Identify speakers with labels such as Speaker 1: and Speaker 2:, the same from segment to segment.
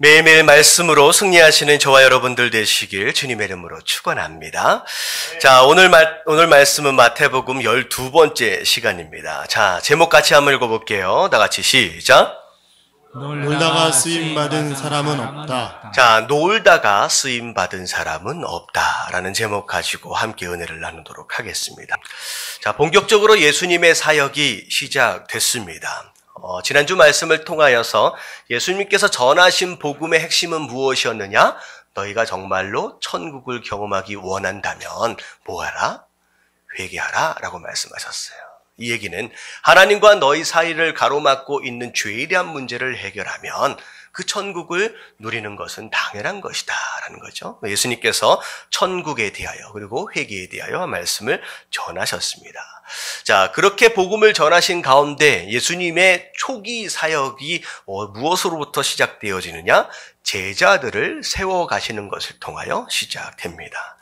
Speaker 1: 매일매일 말씀으로 승리하시는 저와 여러분들 되시길 주님의 이름으로 축원합니다. 자, 오늘 말씀은 마태복음 12번째 시간입니다. 자, 제목 같이 한번 읽어볼게요. 다 같이 시작.
Speaker 2: 놀다가 쓰임받은 사람은 없다.
Speaker 1: 자, 놀다가 쓰임받은 사람은 없다라는 제목 가지고 함께 은혜를 나누도록 하겠습니다. 자, 본격적으로 예수님의 사역이 시작됐습니다. 지난주 말씀을 통하여서 예수님께서 전하신 복음의 핵심은 무엇이었느냐? 너희가 정말로 천국을 경험하기 원한다면 뭐하라? 회개하라 라고 말씀하셨어요. 이 얘기는 하나님과 너희 사이를 가로막고 있는 죄에 대한 문제를 해결하면 그 천국을 누리는 것은 당연한 것이다 라는 거죠. 예수님께서 천국에 대하여 그리고 회개에 대하여 말씀을 전하셨습니다. 자, 그렇게 복음을 전하신 가운데 예수님의 초기 사역이 무엇으로부터 시작되어지느냐? 제자들을 세워가시는 것을 통하여 시작됩니다.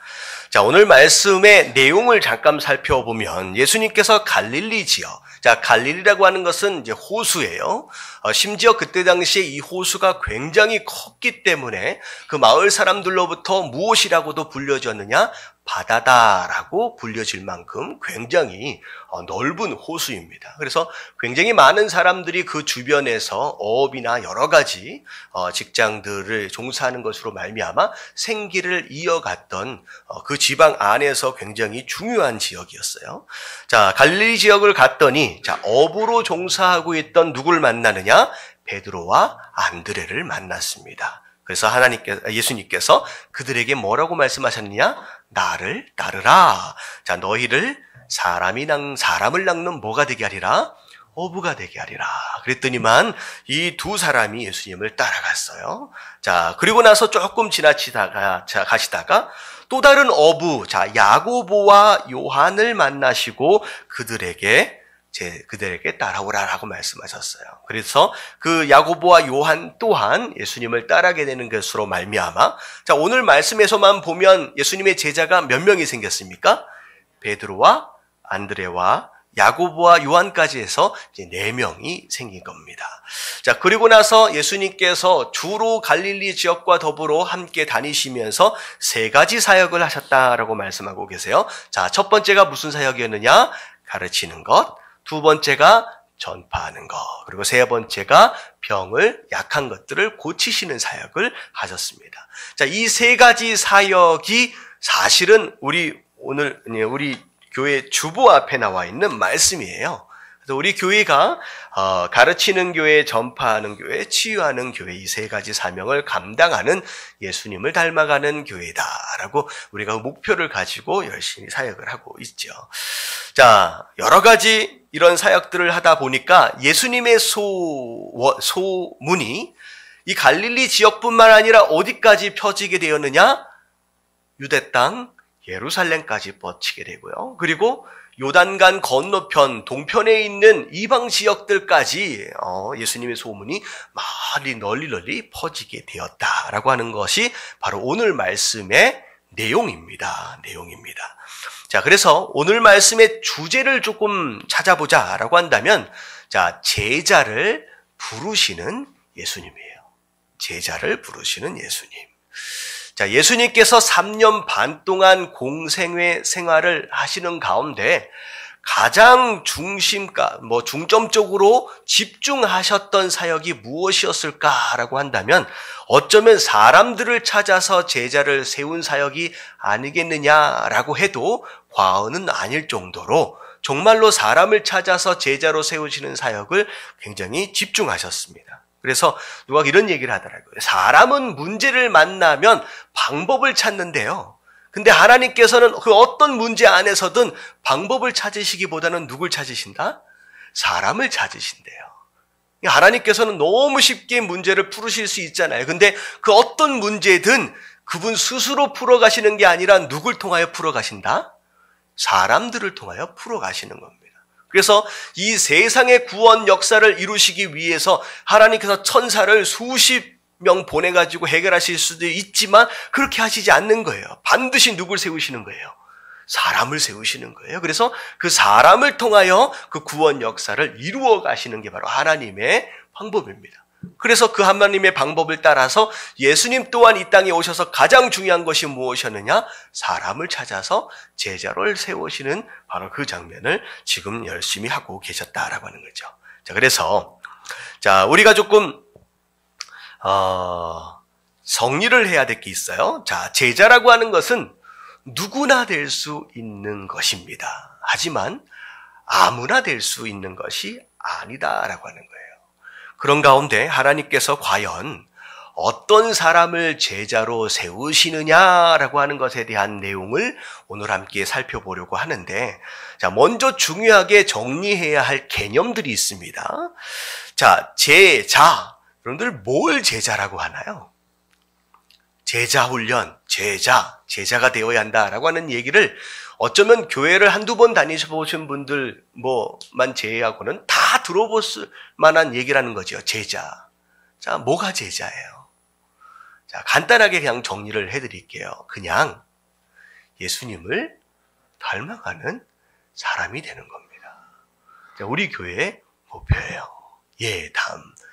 Speaker 1: 자, 오늘 말씀의 내용을 잠깐 살펴보면 예수님께서 갈릴리 지역, 자, 갈릴리라고 하는 것은 이제 호수예요. 심지어 그때 당시에 이 호수가 굉장히 컸기 때문에 그 마을 사람들로부터 무엇이라고도 불려졌느냐? 바다다라고 불려질 만큼 굉장히 넓은 호수입니다. 그래서 굉장히 많은 사람들이 그 주변에서 어업이나 여러 가지 직장들을 종사하는 것으로 말미암아 생기를 이어갔던 그 지방 안에서 굉장히 중요한 지역이었어요. 자, 갈릴리 지역을 갔더니 자, 어부로 종사하고 있던 누굴 만나느냐? 베드로와 안드레를 만났습니다. 그래서 예수님께서 그들에게 뭐라고 말씀하셨느냐? 나를 따르라. 자, 너희를 사람을 낚는 뭐가 되게 하리라? 어부가 되게 하리라. 그랬더니만 이 두 사람이 예수님을 따라갔어요. 자, 그리고 나서 조금 가시다가 또 다른 어부, 자, 야고보와 요한을 만나시고 그들에게 따라오라라고 말씀하셨어요. 그래서 그 야고보와 요한 또한 예수님을 따르게 되는 것으로 말미암아, 자, 오늘 말씀에서만 보면 예수님의 제자가 몇 명이 생겼습니까? 베드로와 안드레와 야고보와 요한까지 해서 이제 4명이 생긴 겁니다. 자, 그리고 나서 예수님께서 주로 갈릴리 지역과 더불어 함께 다니시면서 3가지 사역을 하셨다라고 말씀하고 계세요. 자, 첫 번째가 무슨 사역이었느냐? 가르치는 것. 두 번째가 전파하는 것, 그리고 세 번째가 약한 것들을 고치시는 사역을 하셨습니다. 자, 이 3가지 사역이 사실은 우리 교회 주보 앞에 나와 있는 말씀이에요. 그래서 우리 교회가 가르치는 교회, 전파하는 교회, 치유하는 교회 이 3가지 사명을 감당하는 예수님을 닮아가는 교회다라고 우리가 목표를 가지고 열심히 사역을 하고 있죠. 자, 여러 가지 이런 사역들을 하다 보니까 예수님의 소문이 이 갈릴리 지역뿐만 아니라 어디까지 펴지게 되었느냐? 유대 땅, 예루살렘까지 뻗치게 되고요. 그리고 요단강 건너편, 동편에 있는 이방 지역들까지 예수님의 소문이 널리 퍼지게 되었다라고 하는 것이 바로 오늘 말씀의 내용입니다. 자, 그래서 오늘 말씀의 주제를 조금 찾아보자라고 한다면, 자, 제자를 부르시는 예수님이에요. 제자를 부르시는 예수님. 자, 예수님께서 3년 반 동안 공생애 생활을 하시는 가운데 가장 중점적으로 집중하셨던 사역이 무엇이었을까라고 한다면 어쩌면 사람들을 찾아서 제자를 세운 사역이 아니겠느냐라고 해도 과언은 아닐 정도로 정말로 사람을 찾아서 제자로 세우시는 사역을 굉장히 집중하셨습니다. 그래서 누가 이런 얘기를 하더라고요. 사람은 문제를 만나면 방법을 찾는데요. 근데 하나님께서는 그 어떤 문제 안에서든 방법을 찾으시기보다는 누굴 찾으신다? 사람을 찾으신대요. 하나님께서는 너무 쉽게 문제를 풀으실 수 있잖아요. 근데 그 어떤 문제든 그분 스스로 풀어가시는 게 아니라 누굴 통하여 풀어가신다? 사람들을 통하여 풀어가시는 겁니다. 그래서 이 세상의 구원 역사를 이루시기 위해서 하나님께서 천사를 수십 명 보내가지고 해결하실 수도 있지만 그렇게 하시지 않는 거예요. 반드시 누굴 세우시는 거예요? 사람을 세우시는 거예요. 그래서 그 사람을 통하여 그 구원 역사를 이루어 가시는 게 바로 하나님의 방법입니다. 그래서 그 하나님의 방법을 따라서 예수님 또한 이 땅에 오셔서 가장 중요한 것이 무엇이었느냐? 사람을 찾아서 제자를 세우시는 바로 그 장면을 지금 열심히 하고 계셨다라고 하는 거죠. 자, 그래서 우리가 조금 정리를 해야 될 게 있어요. 자, 제자라고 하는 것은 누구나 될 수 있는 것입니다. 하지만 아무나 될 수 있는 것이 아니다라고 하는 거예요. 그런 가운데 하나님께서 과연 어떤 사람을 제자로 세우시느냐라고 하는 것에 대한 내용을 오늘 함께 살펴보려고 하는데, 자, 먼저 중요하게 정리해야 할 개념들이 있습니다. 자, 제자. 여러분들 뭘 제자라고 하나요? 제자 훈련, 제자가 되어야 한다라고 하는 얘기를 어쩌면 교회를 한두 번 다니셔보신 분들만 제외하고는 다 들어볼 만한 얘기라는 거죠. 제자. 자, 뭐가 제자예요? 자, 간단하게 그냥 정리를 해드릴게요. 그냥 예수님을 닮아가는 사람이 되는 겁니다. 자, 우리 교회의 목표예요.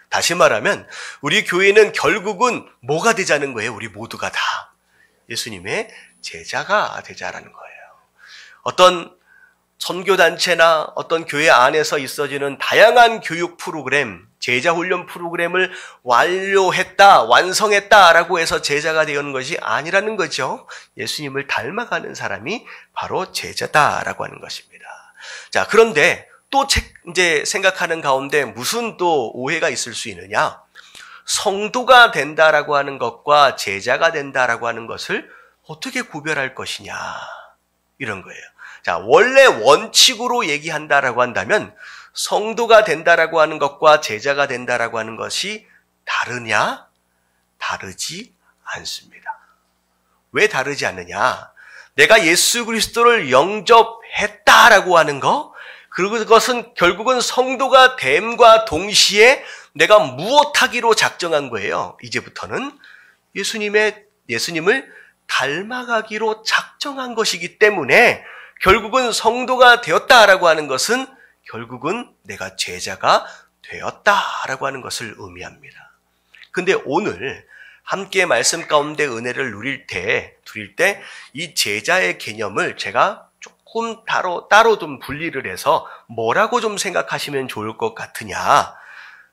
Speaker 1: 다시 말하면 우리 교회는 결국은 뭐가 되자는 거예요? 우리 모두가 다 예수님의 제자가 되자라는 거예요. 어떤 선교단체나 어떤 교회 안에서 있어지는 다양한 교육 프로그램, 제자훈련 프로그램을 완성했다라고 해서 제자가 되는 것이 아니라는 거죠. 예수님을 닮아가는 사람이 바로 제자다라고 하는 것입니다. 자, 그런데 또 이제 생각하는 가운데 무슨 또 오해가 있을 수 있느냐? 성도가 된다라고 하는 것과 제자가 된다라고 하는 것을 어떻게 구별할 것이냐? 이런 거예요. 자, 원래 원칙으로 얘기한다라고 한다면 성도가 된다라고 하는 것과 제자가 된다라고 하는 것이 다르냐? 다르지 않습니다. 왜 다르지 않느냐? 내가 예수 그리스도를 영접했다라고 하는 거, 그리고 그것은 결국은 성도가 됨과 동시에 내가 무엇하기로 작정한 거예요. 이제부터는 예수님을 닮아가기로 작정한 것이기 때문에 결국은 성도가 되었다라고 하는 것은 결국은 내가 제자가 되었다라고 하는 것을 의미합니다. 근데 오늘 함께 말씀 가운데 은혜를 누릴 때 이 제자의 개념을 제가 조금 따로 좀 분리를 해서 뭐라고 좀 생각하시면 좋을 것 같으냐.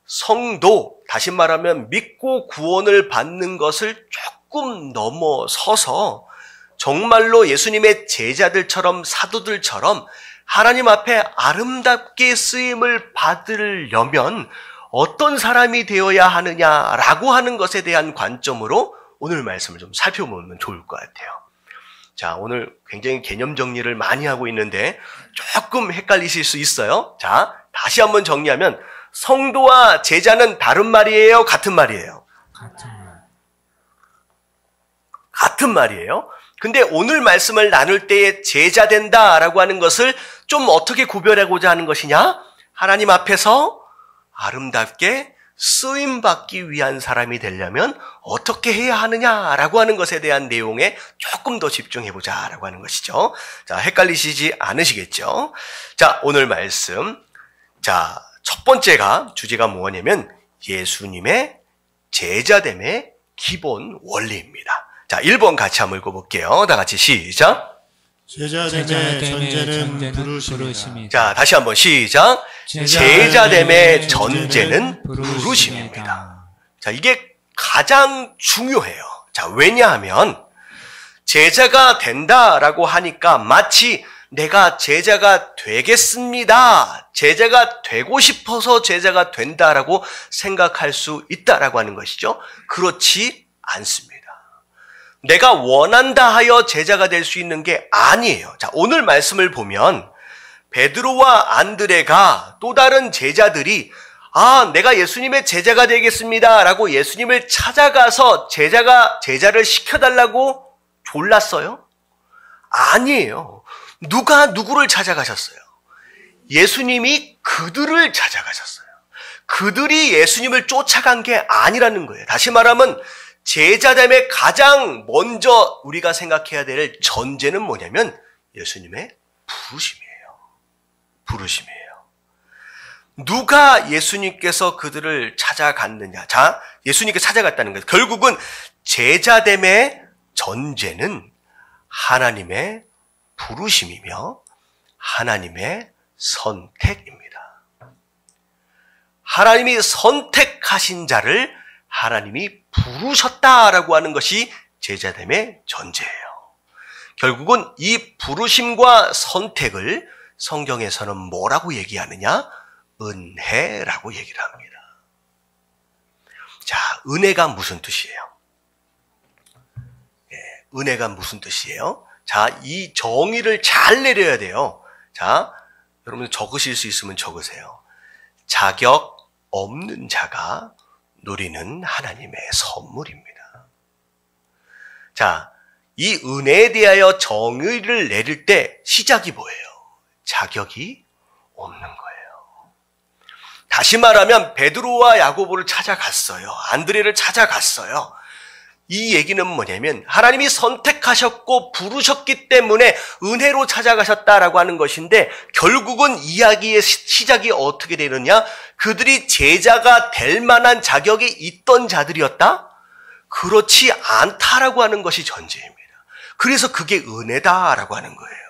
Speaker 1: 성도, 다시 말하면 믿고 구원을 받는 것을 조금 넘어서서 정말로 예수님의 제자들처럼 사도들처럼 하나님 앞에 아름답게 쓰임을 받으려면 어떤 사람이 되어야 하느냐라고 하는 것에 대한 관점으로 오늘 말씀을 좀 살펴보면 좋을 것 같아요. 자, 오늘 굉장히 개념 정리를 많이 하고 있는데 조금 헷갈리실 수 있어요. 자, 다시 한번 정리하면 성도와 제자는 다른 말이에요? 같은 말이에요? 같은 말이에요. 근데 오늘 말씀을 나눌 때에 제자 된다라고 하는 것을 좀 어떻게 구별하고자 하는 것이냐? 하나님 앞에서 아름답게 쓰임받기 위한 사람이 되려면 어떻게 해야 하느냐라고 하는 것에 대한 내용에 조금 더 집중해보자라고 하는 것이죠. 자, 헷갈리시지 않으시겠죠? 자, 오늘 말씀. 자, 첫 번째가 주제가 뭐냐면 예수님의 제자됨의 기본 원리입니다. 자, 1번 같이 한번 읽어볼게요. 다 같이 시작.
Speaker 2: 제자됨의 전제는 부르심이다.
Speaker 1: 자, 다시 한번 시작. 제자됨의 전제는 부르심입니다. 자, 이게 가장 중요해요. 자, 왜냐하면 제자가 된다라고 하니까 마치 내가 제자가 되겠습니다. 제자가 되고 싶어서 제자가 된다라고 생각할 수 있다라고 하는 것이죠. 그렇지 않습니다. 내가 원한다 하여 제자가 될 수 있는 게 아니에요. 자, 오늘 말씀을 보면 베드로와 안드레가 또 다른 제자들이 내가 예수님의 제자가 되겠습니다 라고 예수님을 찾아가서 제자를 시켜달라고 졸랐어요? 아니에요. 누가 누구를 찾아가셨어요? 예수님이 그들을 찾아가셨어요. 그들이 예수님을 쫓아간 게 아니라는 거예요. 다시 말하면 제자됨의 가장 먼저 우리가 생각해야 될 전제는 뭐냐면 예수님의 부르심이에요. 누가 예수님께서 그들을 찾아갔느냐? 자, 예수님께서 찾아갔다는 거예요. 결국은 제자됨의 전제는 하나님의 부르심이며 하나님의 선택입니다. 하나님이 선택하신 자를 하나님이 부르셨다라고 하는 것이 제자됨의 전제예요. 결국은 이 부르심과 선택을 성경에서는 뭐라고 얘기하느냐? 은혜라고 얘기를 합니다. 자, 은혜가 무슨 뜻이에요? 은혜가 무슨 뜻이에요? 자, 이 정의를 잘 내려야 돼요. 자, 여러분 적으실 수 있으면 적으세요. 자격 없는 자가 누리는 하나님의 선물입니다. 자, 이 은혜에 대하여 정의를 내릴 때 시작이 뭐예요? 자격이 없는 거예요. 다시 말하면 베드로와 야고보를 찾아갔어요. 안드레를 찾아갔어요. 이 얘기는 뭐냐면 하나님이 선택하셨고 부르셨기 때문에 은혜로 찾아가셨다라고 하는 것인데 결국은 이야기의 시작이 어떻게 되느냐? 그들이 제자가 될 만한 자격이 있던 자들이었다? 그렇지 않다라고 하는 것이 전제입니다. 그래서 그게 은혜다라고 하는 거예요.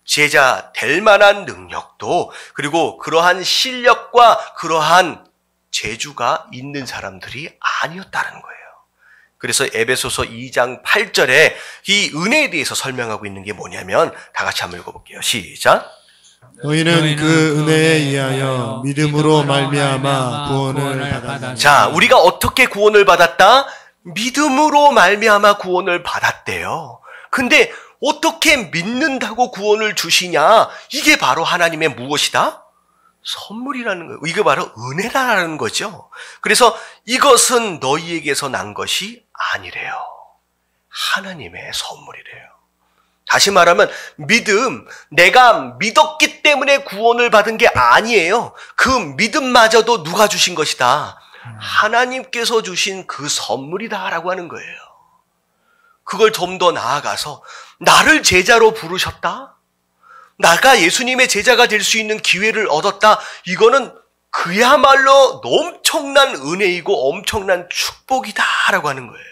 Speaker 1: 제자 될 만한 능력도 그리고 그러한 실력과 그러한 재주가 있는 사람들이 아니었다는 거예요. 그래서 에베소서 2장 8절에 이 은혜에 대해서 설명하고 있는 게 뭐냐면 다 같이 한번 읽어볼게요. 시작.
Speaker 2: 너희는 그 은혜에 의하여 믿음으로 말미암아 구원을 받았느니라.
Speaker 1: 자, 우리가 어떻게 구원을 받았다? 믿음으로 말미암아 구원을 받았대요. 근데 어떻게 믿는다고 구원을 주시냐? 이게 바로 하나님의 무엇이다? 선물이라는 거예요. 이게 바로 은혜라는 거죠. 그래서 이것은 너희에게서 난 것이 아니래요. 하나님의 선물이래요. 다시 말하면 믿음, 내가 믿었기 때문에 구원을 받은 게 아니에요. 그 믿음마저도 누가 주신 것이다? 하나님께서 주신 그 선물이다라고 하는 거예요. 그걸 좀 더 나아가서 나를 제자로 부르셨다? 나가 예수님의 제자가 될 수 있는 기회를 얻었다? 이거는 그야말로 엄청난 은혜이고 엄청난 축복이다라고 하는 거예요.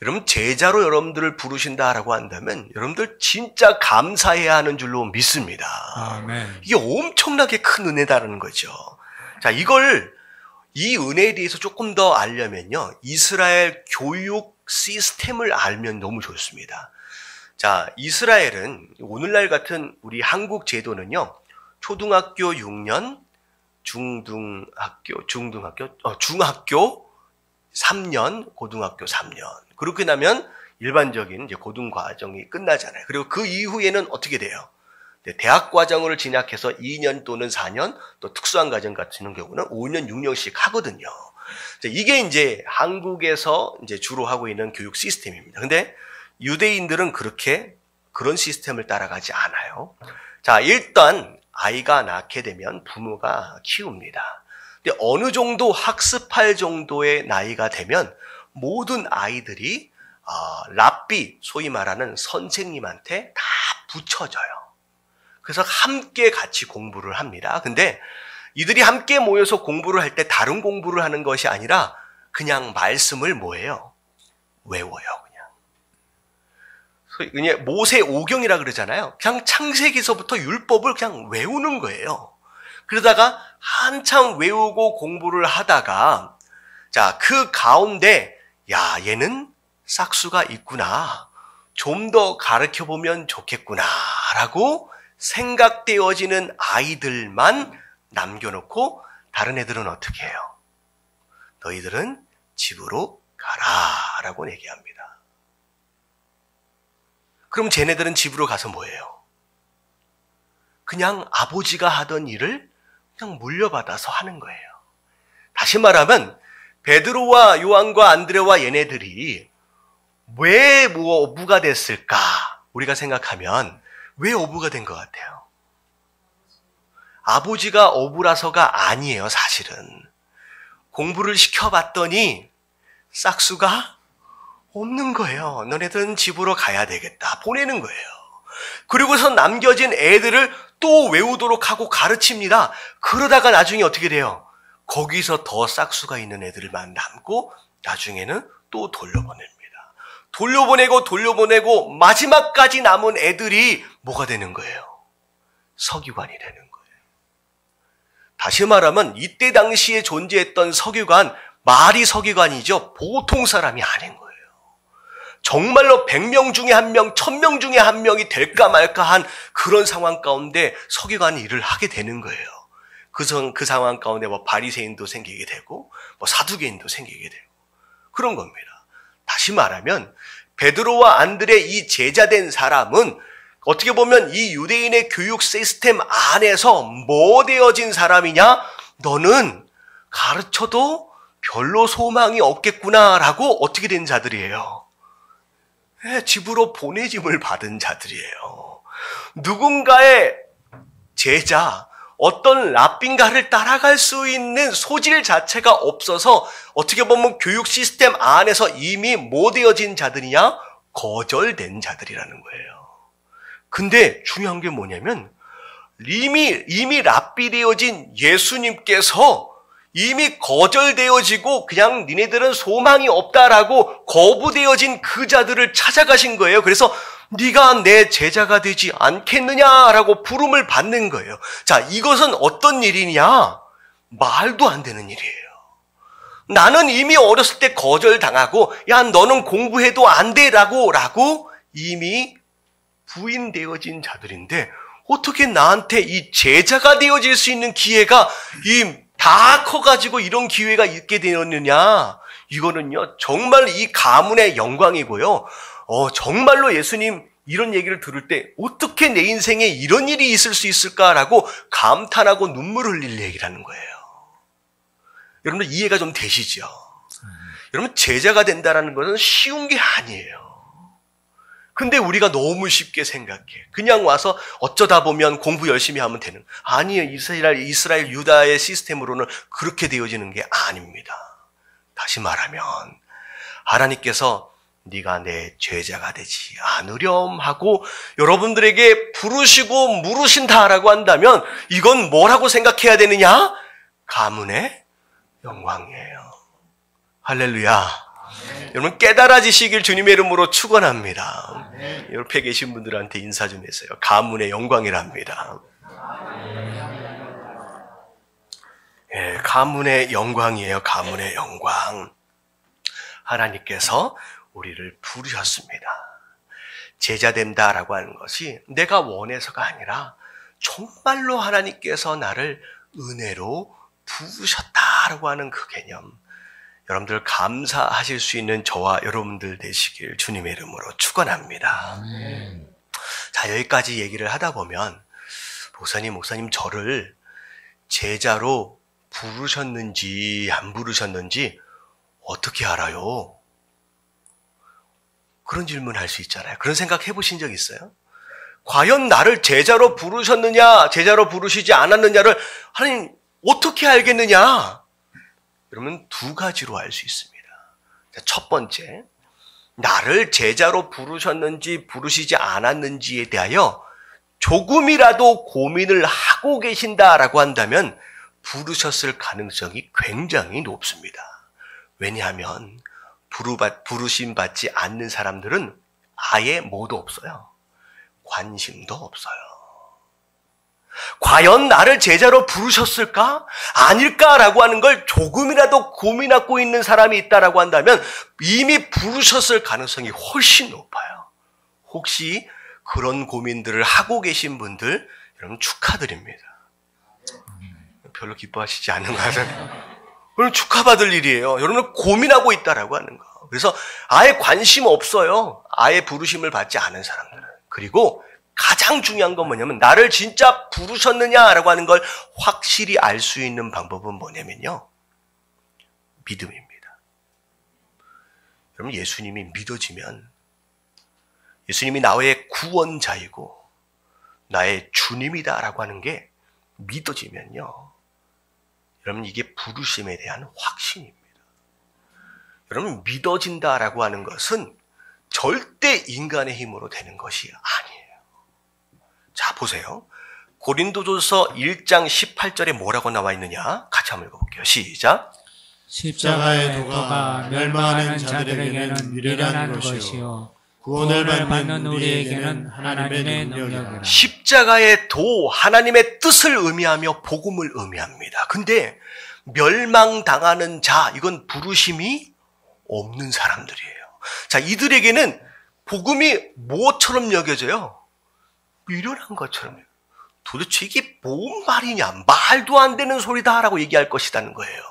Speaker 1: 여러분, 제자로 여러분들을 부르신다라고 한다면 여러분들 진짜 감사해야 하는 줄로 믿습니다.
Speaker 2: 아멘.
Speaker 1: 이게 엄청나게 큰 은혜다라는 거죠. 자, 이 은혜에 대해서 조금 더 알려면요, 이스라엘 교육 시스템을 알면 너무 좋습니다. 자, 이스라엘은 오늘날 같은 우리 한국 제도는요, 초등학교 6년, 중학교 3년, 고등학교 3년. 그렇게 나면 일반적인 이제 고등과정이 끝나잖아요. 그리고 그 이후에는 어떻게 돼요? 대학 과정을 진학해서 2년 또는 4년, 또 특수한 과정 같은 경우는 5년, 6년씩 하거든요. 이게 이제 한국에서 이제 주로 하고 있는 교육 시스템입니다. 근데 유대인들은 그런 시스템을 따라가지 않아요. 자, 일단 아이가 낳게 되면 부모가 키웁니다. 근데 어느 정도 학습할 정도의 나이가 되면 모든 아이들이 랍비, 소위 말하는 선생님한테 다 붙여져요. 그래서 함께 같이 공부를 합니다. 근데 이들이 함께 모여서 공부를 할 때 다른 공부를 하는 것이 아니라 그냥 말씀을 뭐예요? 외워요, 그냥 모세 오경이라 그러잖아요. 그냥 창세기서부터 율법을 그냥 외우는 거예요. 그러다가 한참 외우고 공부를 하다가 자, 그 가운데 야, 얘는 싹수가 있구나. 좀 더 가르쳐보면 좋겠구나 라고 생각되어지는 아이들만 남겨놓고 다른 애들은 어떻게 해요? 너희들은 집으로 가라 라고 얘기합니다. 그럼 쟤네들은 집으로 가서 뭐예요? 그냥 아버지가 하던 일을 그냥 물려받아서 하는 거예요. 다시 말하면 베드로와 요한과 안드레와 얘네들이 왜 어부가 됐을까? 우리가 생각하면 왜 어부가 된 것 같아요? 아버지가 어부라서가 아니에요, 사실은. 공부를 시켜봤더니 싹수가 없는 거예요. 너네들은 집으로 가야 되겠다. 보내는 거예요. 그리고서 남겨진 애들을 또 외우도록 하고 가르칩니다. 그러다가 나중에 어떻게 돼요? 거기서 더 싹수가 있는 애들만 남고 나중에는 또 돌려보냅니다. 돌려보내고 마지막까지 남은 애들이 뭐가 되는 거예요? 서기관이 되는 거예요. 다시 말하면 이때 당시에 존재했던 서기관, 말이 서기관이죠. 보통 사람이 아닌 거예요. 정말로 100명 중에 1명, 1000명 중에 1명이 될까 말까 한 그런 상황 가운데 서기관이 일을 하게 되는 거예요. 그 상황 가운데 뭐 바리새인도 생기게 되고 뭐 사두개인도 생기게 되고 그런 겁니다. 다시 말하면 베드로와 안드레 이 제자된 사람은 어떻게 보면 이 유대인의 교육 시스템 안에서 뭐 되어진 사람이냐? 너는 가르쳐도 별로 소망이 없겠구나라고 어떻게 된 자들이에요? 집으로 보내짐을 받은 자들이에요. 누군가의 제자, 어떤 랍빈가를 따라갈 수 있는 소질 자체가 없어서 어떻게 보면 교육 시스템 안에서 이미 뭐 되어진 자들이냐? 거절된 자들이라는 거예요. 근데 중요한 게 뭐냐면 이미 랍비 되어진 예수님께서 이미 거절되어지고 그냥 니네들은 소망이 없다라고 거부되어진 그 자들을 찾아가신 거예요. 그래서 네가 내 제자가 되지 않겠느냐라고 부름을 받는 거예요. 자, 이것은 어떤 일이냐? 말도 안 되는 일이에요. 나는 이미 어렸을 때 거절당하고 야 너는 공부해도 안 돼라고 이미 부인되어진 자들인데 어떻게 나한테 이 제자가 되어질 수 있는 기회가 다 커가지고 이런 기회가 있게 되었느냐? 이거는요 정말 이 가문의 영광이고요. 정말로 예수님 이런 얘기를 들을 때 어떻게 내 인생에 이런 일이 있을 수 있을까라고 감탄하고 눈물 흘릴 얘기라는 거예요. 여러분들 이해가 좀 되시죠? 여러분 제자가 된다는 것은 쉬운 게 아니에요. 근데 우리가 너무 쉽게 생각해. 그냥 와서 어쩌다 보면 공부 열심히 하면 되는. 아니에요. 이스라엘 유다의 시스템으로는 그렇게 되어지는 게 아닙니다. 다시 말하면 하나님께서 네가 내 제자가 되지 않으렴 하고 여러분들에게 부르시고 물으신다라고 한다면 이건 뭐라고 생각해야 되느냐? 가문의 영광이에요. 할렐루야. 여러분 깨달아지시길 주님의 이름으로 축원합니다. 옆에 계신 분들한테 인사 좀 해주세요. 가문의 영광이랍니다. 예, 가문의 영광이에요. 가문의 영광. 하나님께서 우리를 부르셨습니다. 제자된다라고 하는 것이 내가 원해서가 아니라 정말로 하나님께서 나를 은혜로 부르셨다라고 하는 그 개념. 여러분들 감사하실 수 있는 저와 여러분들 되시길 주님의 이름으로 축원합니다. 자, 여기까지 얘기를 하다 보면 목사님 저를 제자로 부르셨는지 안 부르셨는지 어떻게 알아요? 그런 질문 할 수 있잖아요. 그런 생각 해보신 적 있어요? 과연 나를 제자로 부르셨느냐 제자로 부르시지 않았느냐를 하나님 어떻게 알겠느냐? 여러분 두 가지로 알 수 있습니다. 첫 번째, 나를 제자로 부르셨는지 부르시지 않았는지에 대하여 조금이라도 고민을 하고 계신다라고 한다면 부르셨을 가능성이 굉장히 높습니다. 왜냐하면 부르심 받지 않는 사람들은 아예 뭐도 없어요. 관심도 없어요. 과연 나를 제자로 부르셨을까? 아닐까라고 하는 걸 조금이라도 고민하고 있는 사람이 있다라고 한다면 이미 부르셨을 가능성이 훨씬 높아요. 혹시 그런 고민들을 하고 계신 분들 여러분 축하드립니다. 별로 기뻐하시지 않는 거 같아요. 여러분 축하받을 일이에요. 여러분 고민하고 있다라고 하는 거. 그래서 아예 관심 없어요. 아예 부르심을 받지 않은 사람들은. 그리고 가장 중요한 건 뭐냐면 나를 진짜 부르셨느냐라고 하는 걸 확실히 알 수 있는 방법은 뭐냐면요. 믿음입니다. 여러분 예수님이 믿어지면 예수님이 나의 구원자이고 나의 주님이다라고 하는 게 믿어지면요. 여러분 이게 부르심에 대한 확신입니다. 여러분 믿어진다라고 하는 것은 절대 인간의 힘으로 되는 것이 아니에요. 자 보세요. 고린도전서 1장 18절에 뭐라고 나와 있느냐? 같이 한번 읽어볼게요. 시작.
Speaker 2: 십자가의 도가 멸망하는 자들에게는 미련한 것이요 구원을 받는 우리에게는 하나님의 능력이라.
Speaker 1: 십자가의 도, 하나님의 뜻을 의미하며 복음을 의미합니다. 근데 멸망당하는 자, 이건 부르심이 없는 사람들이에요. 자, 이들에게는 복음이 뭐처럼 여겨져요? 미련한 것처럼. 도대체 이게 뭔 말이냐? 말도 안 되는 소리다라고 얘기할 것이라는 거예요.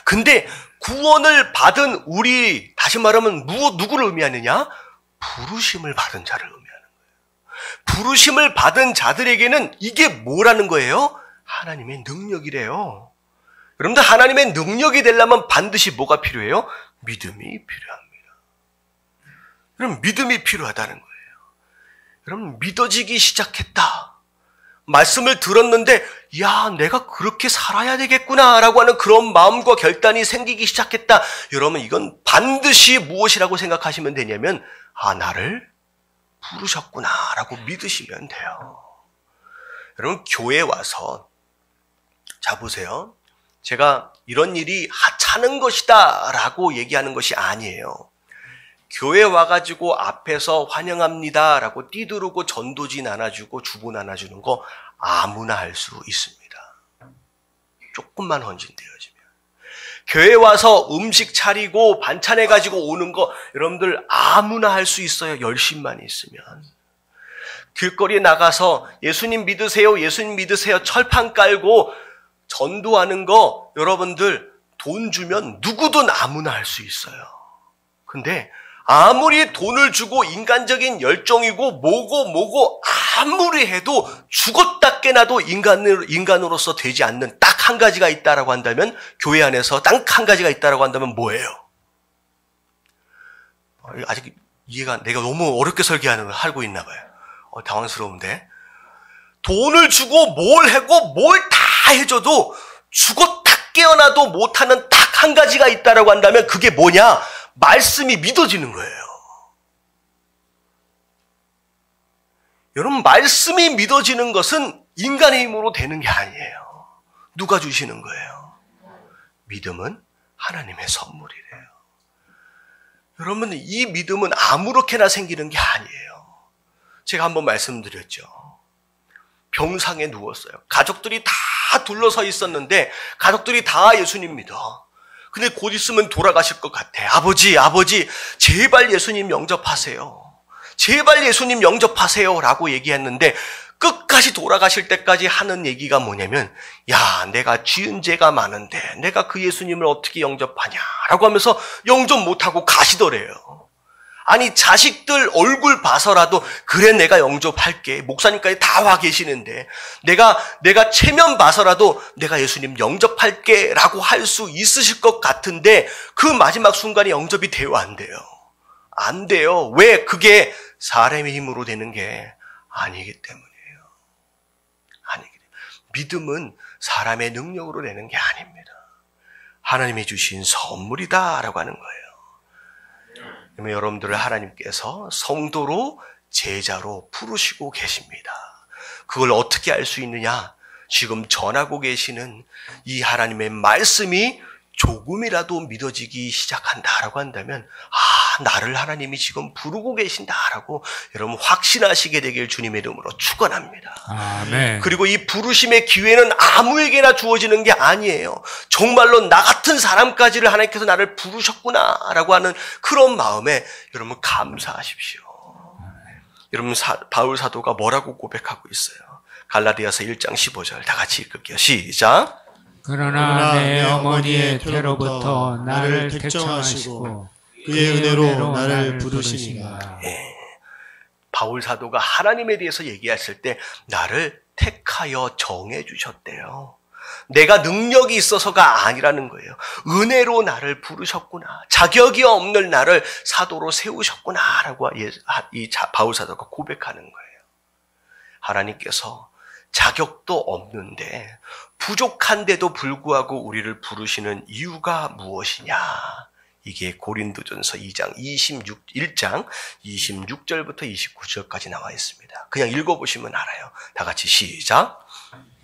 Speaker 1: 근데 구원을 받은 우리, 다시 말하면 누구를 의미하느냐? 부르심을 받은 자를 의미하는 거예요. 부르심을 받은 자들에게는 이게 뭐라는 거예요? 하나님의 능력이래요. 여러분들, 하나님의 능력이 되려면 반드시 뭐가 필요해요? 믿음이 필요합니다. 여러분, 믿음이 필요하다는 거예요. 여러분, 믿어지기 시작했다. 말씀을 들었는데, 야, 내가 그렇게 살아야 되겠구나라고 하는 그런 마음과 결단이 생기기 시작했다. 여러분, 이건 반드시 무엇이라고 생각하시면 되냐면, 나를 부르셨구나라고 믿으시면 돼요. 여러분, 교회에 와서, 자, 보세요. 제가 이런 일이 하찮은 것이다 라고 얘기하는 것이 아니에요. 교회 와가지고 앞에서 환영합니다 라고 띠두르고 전도지 나눠주고 주보 나눠주는 거 아무나 할 수 있습니다. 조금만 헌신되어지면. 교회 와서 음식 차리고 반찬해가지고 오는 거 여러분들 아무나 할 수 있어요. 열심만 있으면. 길거리에 나가서 예수님 믿으세요, 예수님 믿으세요 철판 깔고 전도하는 거 여러분들 돈 주면 누구든 아무나 할 수 있어요. 근데 아무리 돈을 주고 인간적인 열정이고 뭐고 아무리 해도 죽었다 깨나도 인간으로서 되지 않는 딱 한 가지가 있다라고 한다면, 교회 안에서 딱 한 가지가 있다라고 한다면 뭐예요? 아직 이해가, 내가 너무 어렵게 설계하는 걸 알고 있나 봐요. 당황스러운데. 돈을 주고 뭘 하고 뭘 다 해줘도 죽었다 깨어나도 못하는 딱 한 가지가 있다라고 한다면 그게 뭐냐? 말씀이 믿어지는 거예요. 여러분, 말씀이 믿어지는 것은 인간의 힘으로 되는 게 아니에요. 누가 주시는 거예요? 믿음은 하나님의 선물이래요. 여러분, 이 믿음은 아무렇게나 생기는 게 아니에요. 제가 한번 말씀드렸죠. 병상에 누웠어요. 가족들이 다 둘러서 있었는데 가족들이 다 예수님 믿어. 근데 곧 있으면 돌아가실 것 같아. 아버지, 제발 예수님 영접하세요. 제발 예수님 영접하세요 라고 얘기했는데 끝까지 돌아가실 때까지 하는 얘기가 뭐냐면, 야, 내가 지은 죄가 많은데 내가 그 예수님을 어떻게 영접하냐 라고 하면서 영접 못하고 가시더래요. 아니, 자식들 얼굴 봐서라도 그래 내가 영접할게, 목사님까지 다 와 계시는데 내가 체면 봐서라도 내가 예수님 영접할게 라고 할 수 있으실 것 같은데 그 마지막 순간에 영접이 돼요, 안 돼요? 안 돼요. 왜? 그게 사람의 힘으로 되는 게 아니기 때문이에요. 믿음은 사람의 능력으로 되는 게 아닙니다. 하나님이 주신 선물이다라고 하는 거예요. 그러면 여러분들을 하나님께서 성도로, 제자로 부르시고 계십니다. 그걸 어떻게 알 수 있느냐? 지금 전하고 계시는 이 하나님의 말씀이 조금이라도 믿어지기 시작한다라고 한다면, 나를 하나님이 지금 부르고 계신다라고 여러분 확신하시게 되길 주님의 이름으로 축원합니다.
Speaker 2: 아멘.
Speaker 1: 그리고 이 부르심의 기회는 아무에게나 주어지는 게 아니에요. 정말로 나 같은 사람까지를 하나님께서 나를 부르셨구나라고 하는 그런 마음에 여러분 감사하십시오. 여러분, 바울 사도가 뭐라고 고백하고 있어요? 갈라디아서 1장 15절 다 같이 읽을게요. 시작.
Speaker 2: 그러나 내 어머니의 태로부터 나를 택정하시고 그의 은혜로 나를 부르시니라.
Speaker 1: 바울 사도가 하나님에 대해서 얘기했을 때 나를 택하여 정해 주셨대요. 내가 능력이 있어서가 아니라는 거예요. 은혜로 나를 부르셨구나. 자격이 없는 나를 사도로 세우셨구나라고 이 바울 사도가 고백하는 거예요. 하나님께서 자격도 없는데 부족한데도 불구하고 우리를 부르시는 이유가 무엇이냐? 이게 고린도전서 1장 26절부터 29절까지 나와 있습니다. 그냥 읽어보시면 알아요. 다 같이 시작.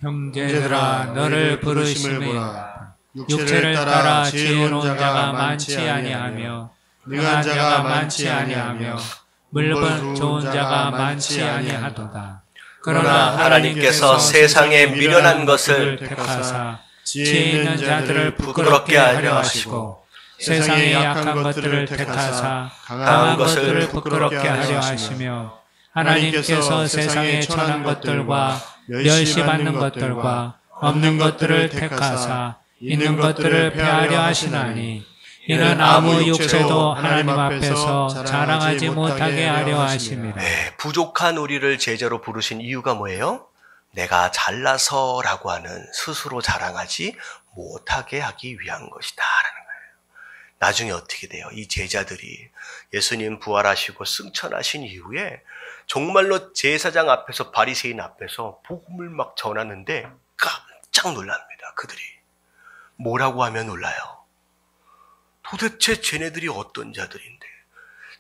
Speaker 2: 형제들아 너를 부르심을 보라. 육체를 따라 지혜로운 자가 많지 아니하며 능한 자가 많지 아니하며 물론 좋은 자가 많지 아니하도다.
Speaker 1: 그러나 하나님께서 세상에 미련한 것을
Speaker 2: 택하사 지혜 있는 자들을 부끄럽게 하려 하시고 세상의 약한 것들을 택하사 강한 것들을 부끄럽게 하려 하시며 하나님께서 세상의 천한 것들과 멸시받는 것들과 없는 것들을 택하사 있는 것들을 폐하려 하시나니 이는 아무 육체도 하나님 앞에서 자랑하지 못하게 하려 하심이라.
Speaker 1: 네, 부족한 우리를 제자로 부르신 이유가 뭐예요? 내가 잘나서라고 하는 스스로 자랑하지 못하게 하기 위한 것이다 라는 거예요. 나중에 어떻게 돼요? 이 제자들이 예수님 부활하시고 승천하신 이후에 정말로 제사장 앞에서 바리새인 앞에서 복음을 막 전하는데 깜짝 놀랍니다. 그들이 뭐라고 하면 놀라요? 도대체 쟤네들이 어떤 자들인데?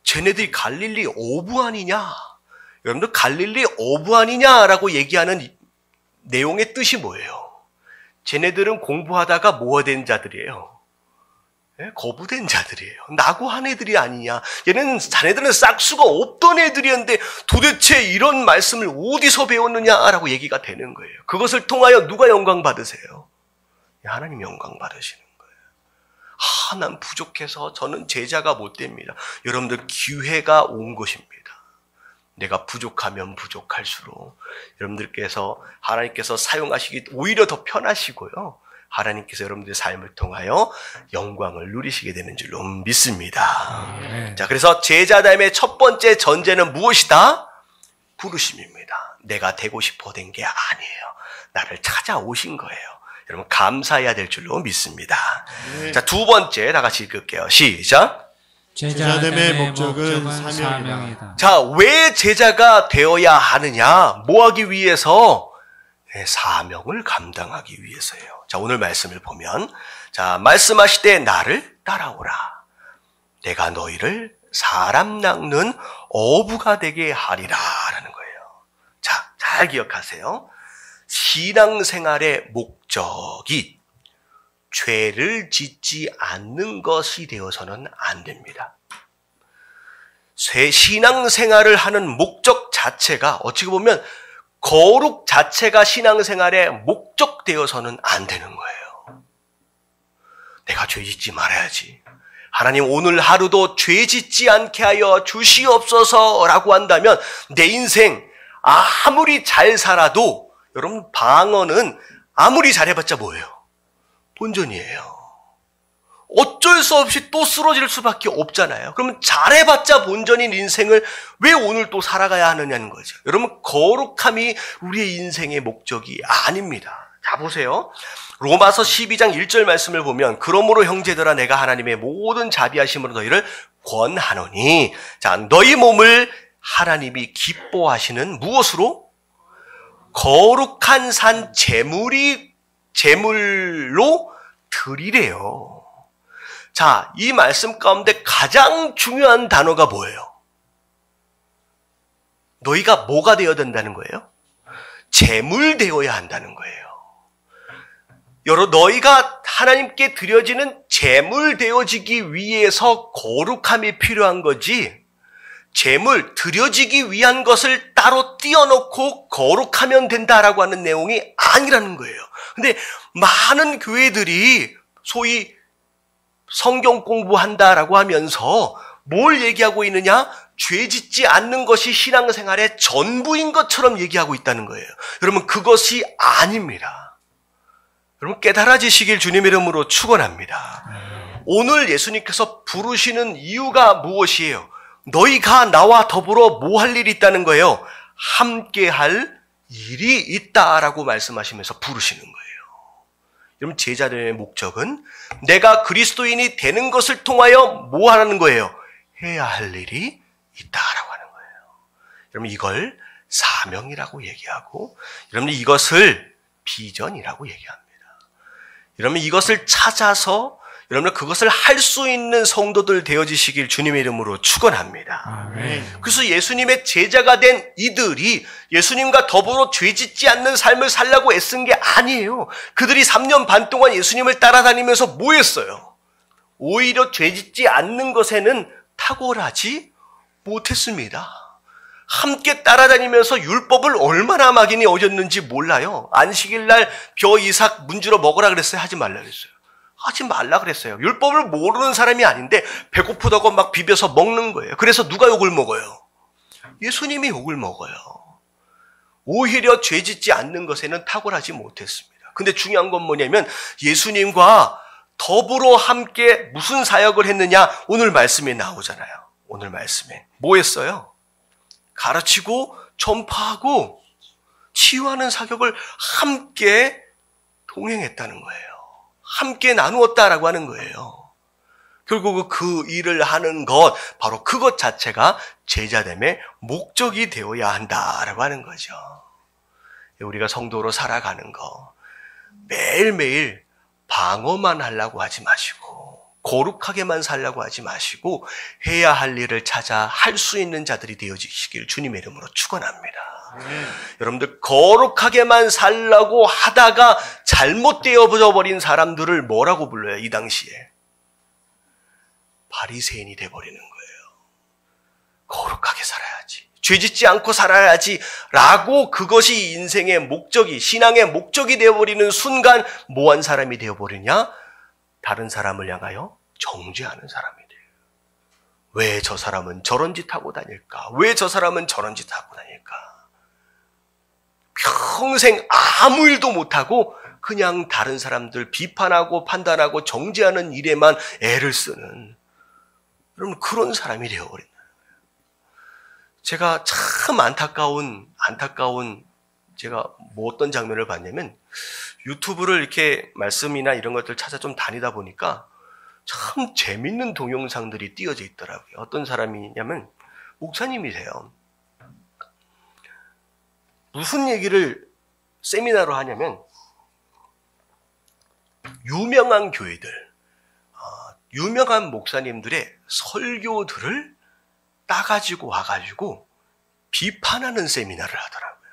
Speaker 1: 쟤네들이 갈릴리 어부 아니냐? 여러분들 갈릴리 어부 아니냐라고 얘기하는 내용의 뜻이 뭐예요? 쟤네들은 공부하다가 뭐가 된 자들이에요? 거부된 자들이에요. 나고한 애들이 아니냐. 자네들은 싹수가 없던 애들이었는데 도대체 이런 말씀을 어디서 배웠느냐라고 얘기가 되는 거예요. 그것을 통하여 누가 영광 받으세요? 하나님 영광 받으시는 거예요. 난 부족해서 저는 제자가 못 됩니다. 여러분들 기회가 온 것입니다. 내가 부족하면 부족할수록 여러분들께서 하나님께서 사용하시기 오히려 더 편하시고요. 하나님께서 여러분들의 삶을 통하여 영광을 누리시게 되는 줄로 믿습니다.
Speaker 2: 네.
Speaker 1: 자, 그래서 제자됨의 첫 번째 전제는 무엇이다? 부르심입니다. 내가 되고 싶어 된 게 아니에요. 나를 찾아오신 거예요. 여러분 감사해야 될 줄로 믿습니다.
Speaker 2: 네.
Speaker 1: 자, 두 번째 다 같이 읽을게요. 시작.
Speaker 2: 제자됨의 목적은 사명이다.
Speaker 1: 자, 왜 제자가 되어야 하느냐? 뭐 하기 위해서? 사명을 감당하기 위해서예요. 자, 오늘 말씀을 보면, 자, 말씀하시되 나를 따라오라. 내가 너희를 사람 낚는 어부가 되게 하리라. 라는 거예요. 자, 잘 기억하세요. 신앙생활의 목적이 죄를 짓지 않는 것이 되어서는 안 됩니다. 신앙생활을 하는 목적 자체가 어찌 보면 거룩 자체가 신앙생활의 목적 되어서는 안 되는 거예요. 내가 죄 짓지 말아야지. 하나님 오늘 하루도 죄 짓지 않게 하여 주시옵소서라고 한다면 내 인생 아무리 잘 살아도 여러분 방언은 아무리 잘해봤자 뭐예요? 본전이에요. 어쩔 수 없이 또 쓰러질 수밖에 없잖아요. 그러면 잘해봤자 본전인 인생을 왜 오늘 또 살아가야 하느냐는 거죠. 여러분 거룩함이 우리의 인생의 목적이 아닙니다. 자 보세요. 로마서 12장 1절 말씀을 보면 그러므로 형제들아 내가 하나님의 모든 자비하심으로 너희를 권하노니 자 너희 몸을 하나님이 기뻐하시는 무엇으로? 거룩한 산 제물로 드리래요. 자, 이 말씀 가운데 가장 중요한 단어가 뭐예요? 너희가 뭐가 되어야 된다는 거예요? 제물 되어야 한다는 거예요. 너희가 하나님께 드려지는 제물 되어지기 위해서 거룩함이 필요한 거지, 제물 드려지기 위한 것을 따로 띄워놓고 거룩하면 된다라고 하는 내용이 아니라는 거예요. 근데 많은 교회들이 소위 성경 공부한다라고 하면서 뭘 얘기하고 있느냐? 죄 짓지 않는 것이 신앙생활의 전부인 것처럼 얘기하고 있다는 거예요. 여러분 그것이 아닙니다. 여러분 깨달아지시길 주님의 이름으로 축원합니다. 오늘 예수님께서 부르시는 이유가 무엇이에요? 너희가 나와 더불어 뭐 할 일이 있다는 거예요? 함께 할 일이 있다라고 말씀하시면서 부르시는 거예요. 여러분 제자들의 목적은 내가 그리스도인이 되는 것을 통하여 뭐 하는 거예요? 해야 할 일이 있다라고 하는 거예요. 여러분 이걸 사명이라고 얘기하고 여러분 이것을 비전이라고 얘기합니다. 여러분 이것을 찾아서 여러분 그것을 할 수 있는 성도들 되어지시길 주님의 이름으로 축원합니다.
Speaker 2: 아멘.
Speaker 1: 그래서 예수님의 제자가 된 이들이 예수님과 더불어 죄짓지 않는 삶을 살려고 애쓴 게 아니에요. 그들이 3년 반 동안 예수님을 따라다니면서 뭐 했어요? 오히려 죄짓지 않는 것에는 탁월하지 못했습니다. 함께 따라다니면서 율법을 얼마나 막연히 어겼는지 몰라요. 안식일 날 벼 이삭 문주러 먹으라 그랬어요? 하지 말라 그랬어요? 하지 말라 그랬어요. 율법을 모르는 사람이 아닌데 배고프다고 막 비벼서 먹는 거예요. 그래서 누가 욕을 먹어요? 예수님이 욕을 먹어요. 오히려 죄짓지 않는 것에는 탁월하지 못했습니다. 근데 중요한 건 뭐냐면 예수님과 더불어 함께 무슨 사역을 했느냐? 오늘 말씀에 나오잖아요. 오늘 말씀에 뭐 했어요? 가르치고 전파하고 치유하는 사역을 함께 동행했다는 거예요. 함께 나누었다라고 하는 거예요. 결국 그 일을 하는 것, 바로 그것 자체가 제자됨의 목적이 되어야 한다라고 하는 거죠. 우리가 성도로 살아가는 거 매일매일 방어만 하려고 하지 마시고 거룩하게만 살려고 하지 마시고 해야 할 일을 찾아 할 수 있는 자들이 되어지시길 주님의 이름으로 축원합니다. 여러분들 거룩하게만 살려고 하다가 잘못되어 버린 사람들을 뭐라고 불러요? 이 당시에 바리새인이 돼버리는 거예요. 거룩하게 살아야지, 죄짓지 않고 살아야지 라고 그것이 인생의 목적이, 신앙의 목적이 되어버리는 순간 뭐한 사람이 되어버리냐? 다른 사람을 향하여 정죄하는 사람이 돼요. 왜 저 사람은 저런 짓 하고 다닐까? 왜 저 사람은 저런 짓 하고 다닐까? 평생 아무 일도 못하고 그냥 다른 사람들 비판하고 판단하고 정죄하는 일에만 애를 쓰는, 여러분 그런 사람이 되어버린다. 제가 참 안타까운 제가 뭐 어떤 장면을 봤냐면 유튜브를 이렇게 말씀이나 이런 것들 찾아 좀 다니다 보니까 참 재밌는 동영상들이 띄어져 있더라고요. 어떤 사람이냐면 목사님이세요. 무슨 얘기를 세미나로 하냐면 유명한 교회들, 유명한 목사님들의 설교들을 따가지고 와가지고 비판하는 세미나를 하더라고요.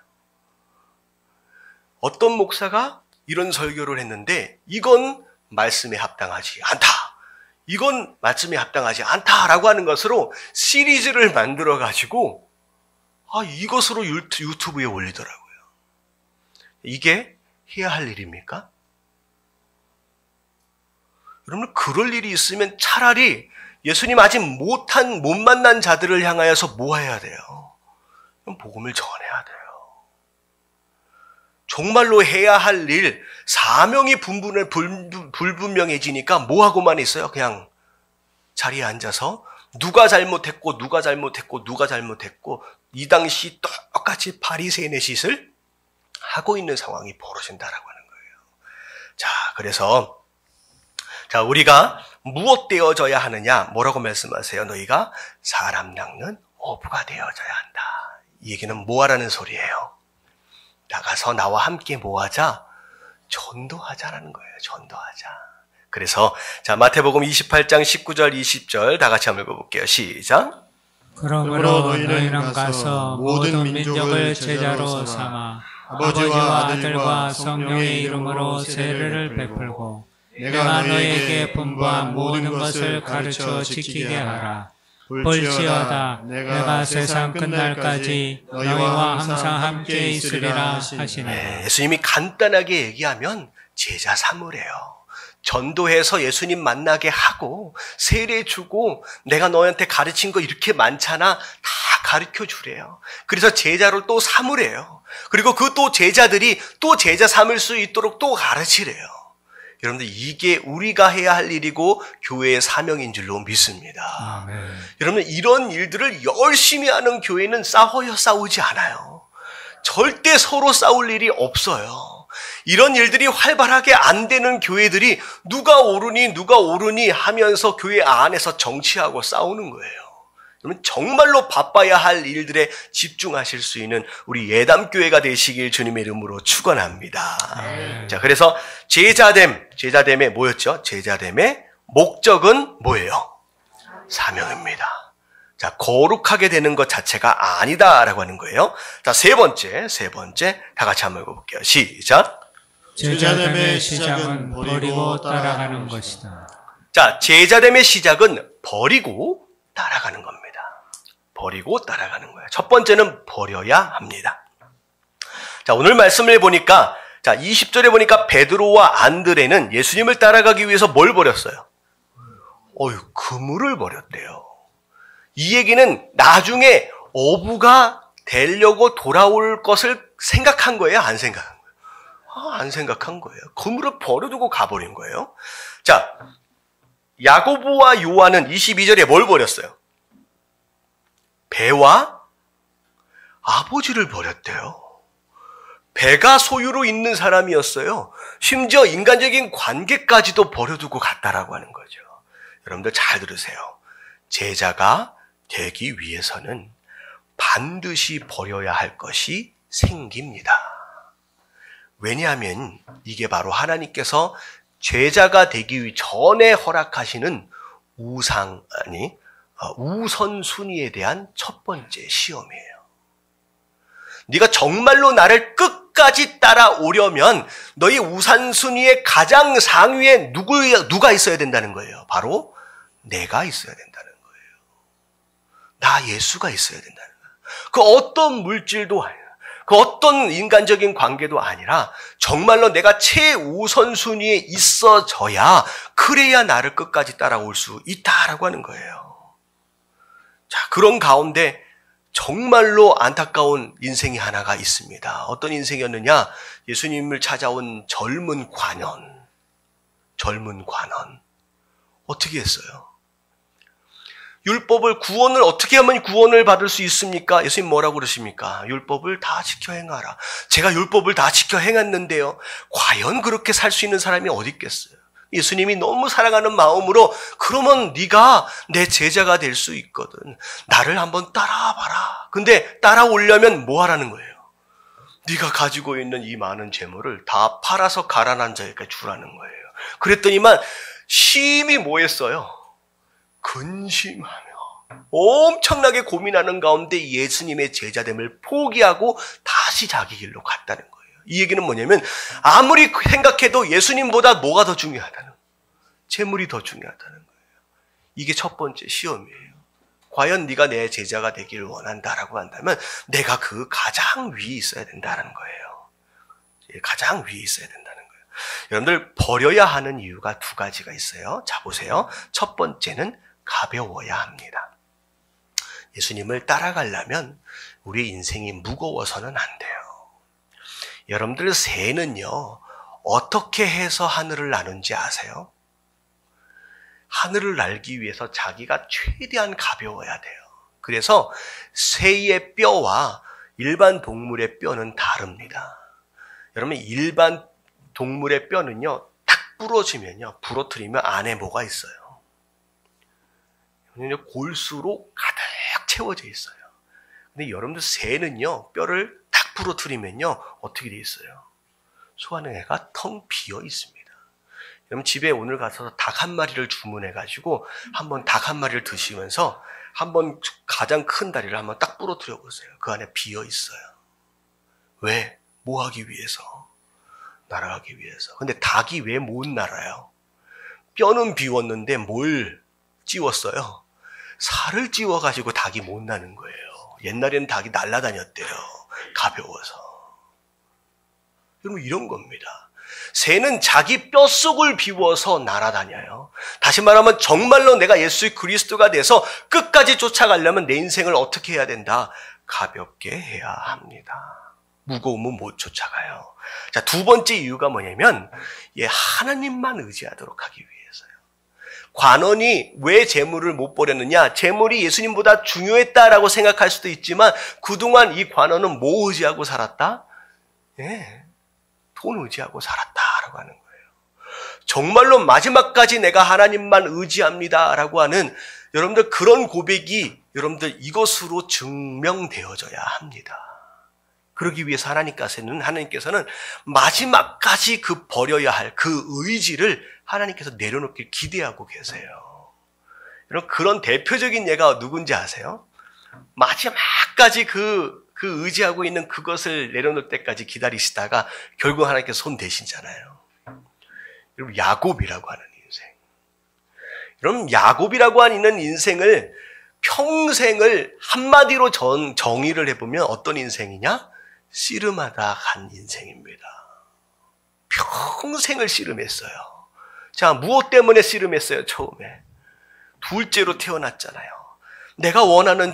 Speaker 1: 어떤 목사가 이런 설교를 했는데 이건 말씀에 합당하지 않다, 이건 말씀에 합당하지 않다라고 하는 것으로 시리즈를 만들어가지고 이것으로 유튜브에 올리더라고요. 이게 해야 할 일입니까? 여러분 그럴 일이 있으면 차라리 예수님 아직 못 만난 자들을 향하여서 뭐 해야 돼요? 복음을 전해야 돼요. 정말로 해야 할 일, 사명이 불분명해지니까 뭐하고만 있어요? 그냥 자리에 앉아서 누가 잘못했고 이 당시 똑같이 바리새인의 짓을 하고 있는 상황이 벌어진다라고 하는 거예요. 자, 그래서 우리가 무엇 되어져야 하느냐? 뭐라고 말씀하세요? 너희가 사람 낚는 어부가 되어져야 한다. 이 얘기는 뭐 하라는 소리예요? 나가서 나와 함께 뭐 하자? 전도하자라는 거예요. 전도하자. 그래서 마태복음 28장 19절 20절 다 같이 한번 읽어볼게요. 시작.
Speaker 2: 그러므로 너희는 가서 모든 민족을 제자로 삼아 아버지와 아들과 성령의 이름으로 세례를 베풀고 내가 너희에게 분부한 모든 것을 가르쳐 지키게 하라. 볼지어다 내가 세상 끝날까지 너희와 항상 함께 있으리라 하시네.
Speaker 1: 예수님이 간단하게 얘기하면 제자 삼으래요. 전도해서 예수님 만나게 하고 세례 주고 내가 너한테 가르친 거 이렇게 많잖아, 다 가르쳐 주래요. 그래서 제자를 또 삼으래요. 그리고 그 또 제자들이 또 제자 삼을 수 있도록 또 가르치래요. 여러분들 이게 우리가 해야 할 일이고 교회의 사명인 줄로 믿습니다.
Speaker 2: 아멘.
Speaker 1: 여러분들 이런 일들을 열심히 하는 교회는 싸우지 않아요. 절대 서로 싸울 일이 없어요. 이런 일들이 활발하게 안 되는 교회들이 누가 옳으니 하면서 교회 안에서 정치하고 싸우는 거예요. 그러면 정말로 바빠야 할 일들에 집중하실 수 있는 우리 예담교회가 되시길 주님의 이름으로 축원합니다. 자, 그래서 제자됨에 뭐였죠? 제자됨의 목적은 뭐예요? 사명입니다. 자, 거룩하게 되는 것 자체가 아니다라고 하는 거예요. 자, 세 번째, 다 같이 한번 읽어볼게요. 시작.
Speaker 2: 제자됨의 시작은 버리고 따라가는 것이다.
Speaker 1: 자, 제자됨의 시작은 버리고 따라가는 겁니다. 버리고 따라가는 거예요. 첫 번째는 버려야 합니다. 자, 오늘 말씀을 보니까, 자, 20절에 보니까 베드로와 안드레는 예수님을 따라가기 위해서 뭘 버렸어요? 그물을 버렸대요. 이 얘기는 나중에 어부가 되려고 돌아올 것을 생각한 거예요? 안 생각한 거예요? 안 생각한 거예요. 그물을 버려두고 가버린 거예요. 자, 야고보와 요한은 22절에 뭘 버렸어요? 배와 아버지를 버렸대요. 배가 소유로 있는 사람이었어요. 심지어 인간적인 관계까지도 버려두고 갔다라고 하는 거죠. 여러분들 잘 들으세요. 제자가 되기 위해서는 반드시 버려야 할 것이 생깁니다. 왜냐하면 이게 바로 하나님께서 제자가 되기 전에 허락하시는 우선순위에 대한 첫 번째 시험이에요. 네가 정말로 나를 끝까지 따라오려면 너희 우선순위의 가장 상위에 누가 있어야 된다는 거예요. 바로 내가 있어야 된다는 거예요. 나 예수가 있어야 된다는 거예요. 그 어떤 물질도 아니라, 그 어떤 인간적인 관계도 아니라 정말로 내가 최우선순위에 있어져야, 그래야 나를 끝까지 따라올 수 있다라고 하는 거예요. 자, 그런 가운데 정말로 안타까운 인생이 하나가 있습니다. 어떤 인생이었느냐? 예수님을 찾아온 젊은 관원. 어떻게 했어요? 구원을 어떻게 하면 구원을 받을 수 있습니까? 예수님 뭐라고 그러십니까? 율법을 다 지켜 행하라. 제가 율법을 다 지켜 행했는데요. 과연 그렇게 살 수 있는 사람이 어디 있겠어요? 예수님이 너무 사랑하는 마음으로, 그러면 네가 내 제자가 될 수 있거든. 나를 한번 따라와봐라. 근데 따라오려면 뭐 하라는 거예요? 네가 가지고 있는 이 많은 재물을 다 팔아서 가난한 자에게 주라는 거예요. 그랬더니만 심히 뭐 했어요? 근심하며 엄청나게 고민하는 가운데 예수님의 제자됨을 포기하고 다시 자기 길로 갔다는 거예요. 이 얘기는 뭐냐면, 아무리 생각해도 예수님보다 뭐가 더 중요하다는, 재물이 더 중요하다는 거예요. 이게 첫 번째 시험이에요. 과연 네가 내 제자가 되기를 원한다라고 한다면 내가 그 가장 위에 있어야 된다는 거예요. 가장 위에 있어야 된다는 거예요. 여러분들, 버려야 하는 이유가 두 가지가 있어요. 자, 보세요. 첫 번째는 가벼워야 합니다. 예수님을 따라가려면 우리 인생이 무거워서는 안 돼요. 여러분들, 새는요, 어떻게 해서 하늘을 나는지 아세요? 하늘을 날기 위해서 자기가 최대한 가벼워야 돼요. 그래서 새의 뼈와 일반 동물의 뼈는 다릅니다. 여러분, 일반 동물의 뼈는요, 딱 부러뜨리면 안에 뭐가 있어요? 골수로 가득 채워져 있어요. 근데 여러분들, 새는요, 뼈를 딱 부러뜨리면요, 어떻게 돼 있어요? 소 안에가 텅 비어 있습니다. 여러분, 집에 오늘 가서 닭 한 마리를 주문해가지고 한번 닭 한 마리를 드시면서 한번 가장 큰 다리를 한번 딱 부러뜨려 보세요. 그 안에 비어 있어요. 왜? 뭐 하기 위해서? 날아가기 위해서. 근데 닭이 왜 못 날아요? 뼈는 비웠는데 뭘 찌웠어요? 살을 찌워가지고 닭이 못 나는 거예요. 옛날에는 닭이 날아다녔대요. 가벼워서. 여러분, 이런 겁니다. 새는 자기 뼛속을 비워서 날아다녀요. 다시 말하면 정말로 내가 예수 그리스도가 돼서 끝까지 쫓아가려면 내 인생을 어떻게 해야 된다? 가볍게 해야 합니다. 무거우면 못 쫓아가요. 자, 두 번째 이유가 뭐냐면, 하나님만 의지하도록 하기 위해서요. 관원이 왜 재물을 못 버렸느냐? 재물이 예수님보다 중요했다라고 생각할 수도 있지만, 그동안 이 관원은 뭐 의지하고 살았다? 돈 의지하고 살았다라고 하는 거예요. 정말로 마지막까지 내가 하나님만 의지합니다라고 하는, 여러분들, 그런 고백이 여러분들 이것으로 증명되어져야 합니다. 그러기 위해서 하나님께서는 마지막까지 그 버려야 할 그 의지를 하나님께서 내려놓길 기대하고 계세요. 여러분, 그런 대표적인 예가 누군지 아세요? 마지막까지 그 의지하고 있는 그것을 내려놓을 때까지 기다리시다가 결국 하나님께서 손 대신잖아요. 여러분, 야곱이라고 하는 인생. 여러분, 야곱이라고 하는 인생을 평생을 한마디로 정의를 해보면 어떤 인생이냐? 씨름하다 간 인생입니다. 평생을 씨름했어요. 자, 무엇 때문에 씨름했어요? 처음에 둘째로 태어났잖아요. 내가 원하는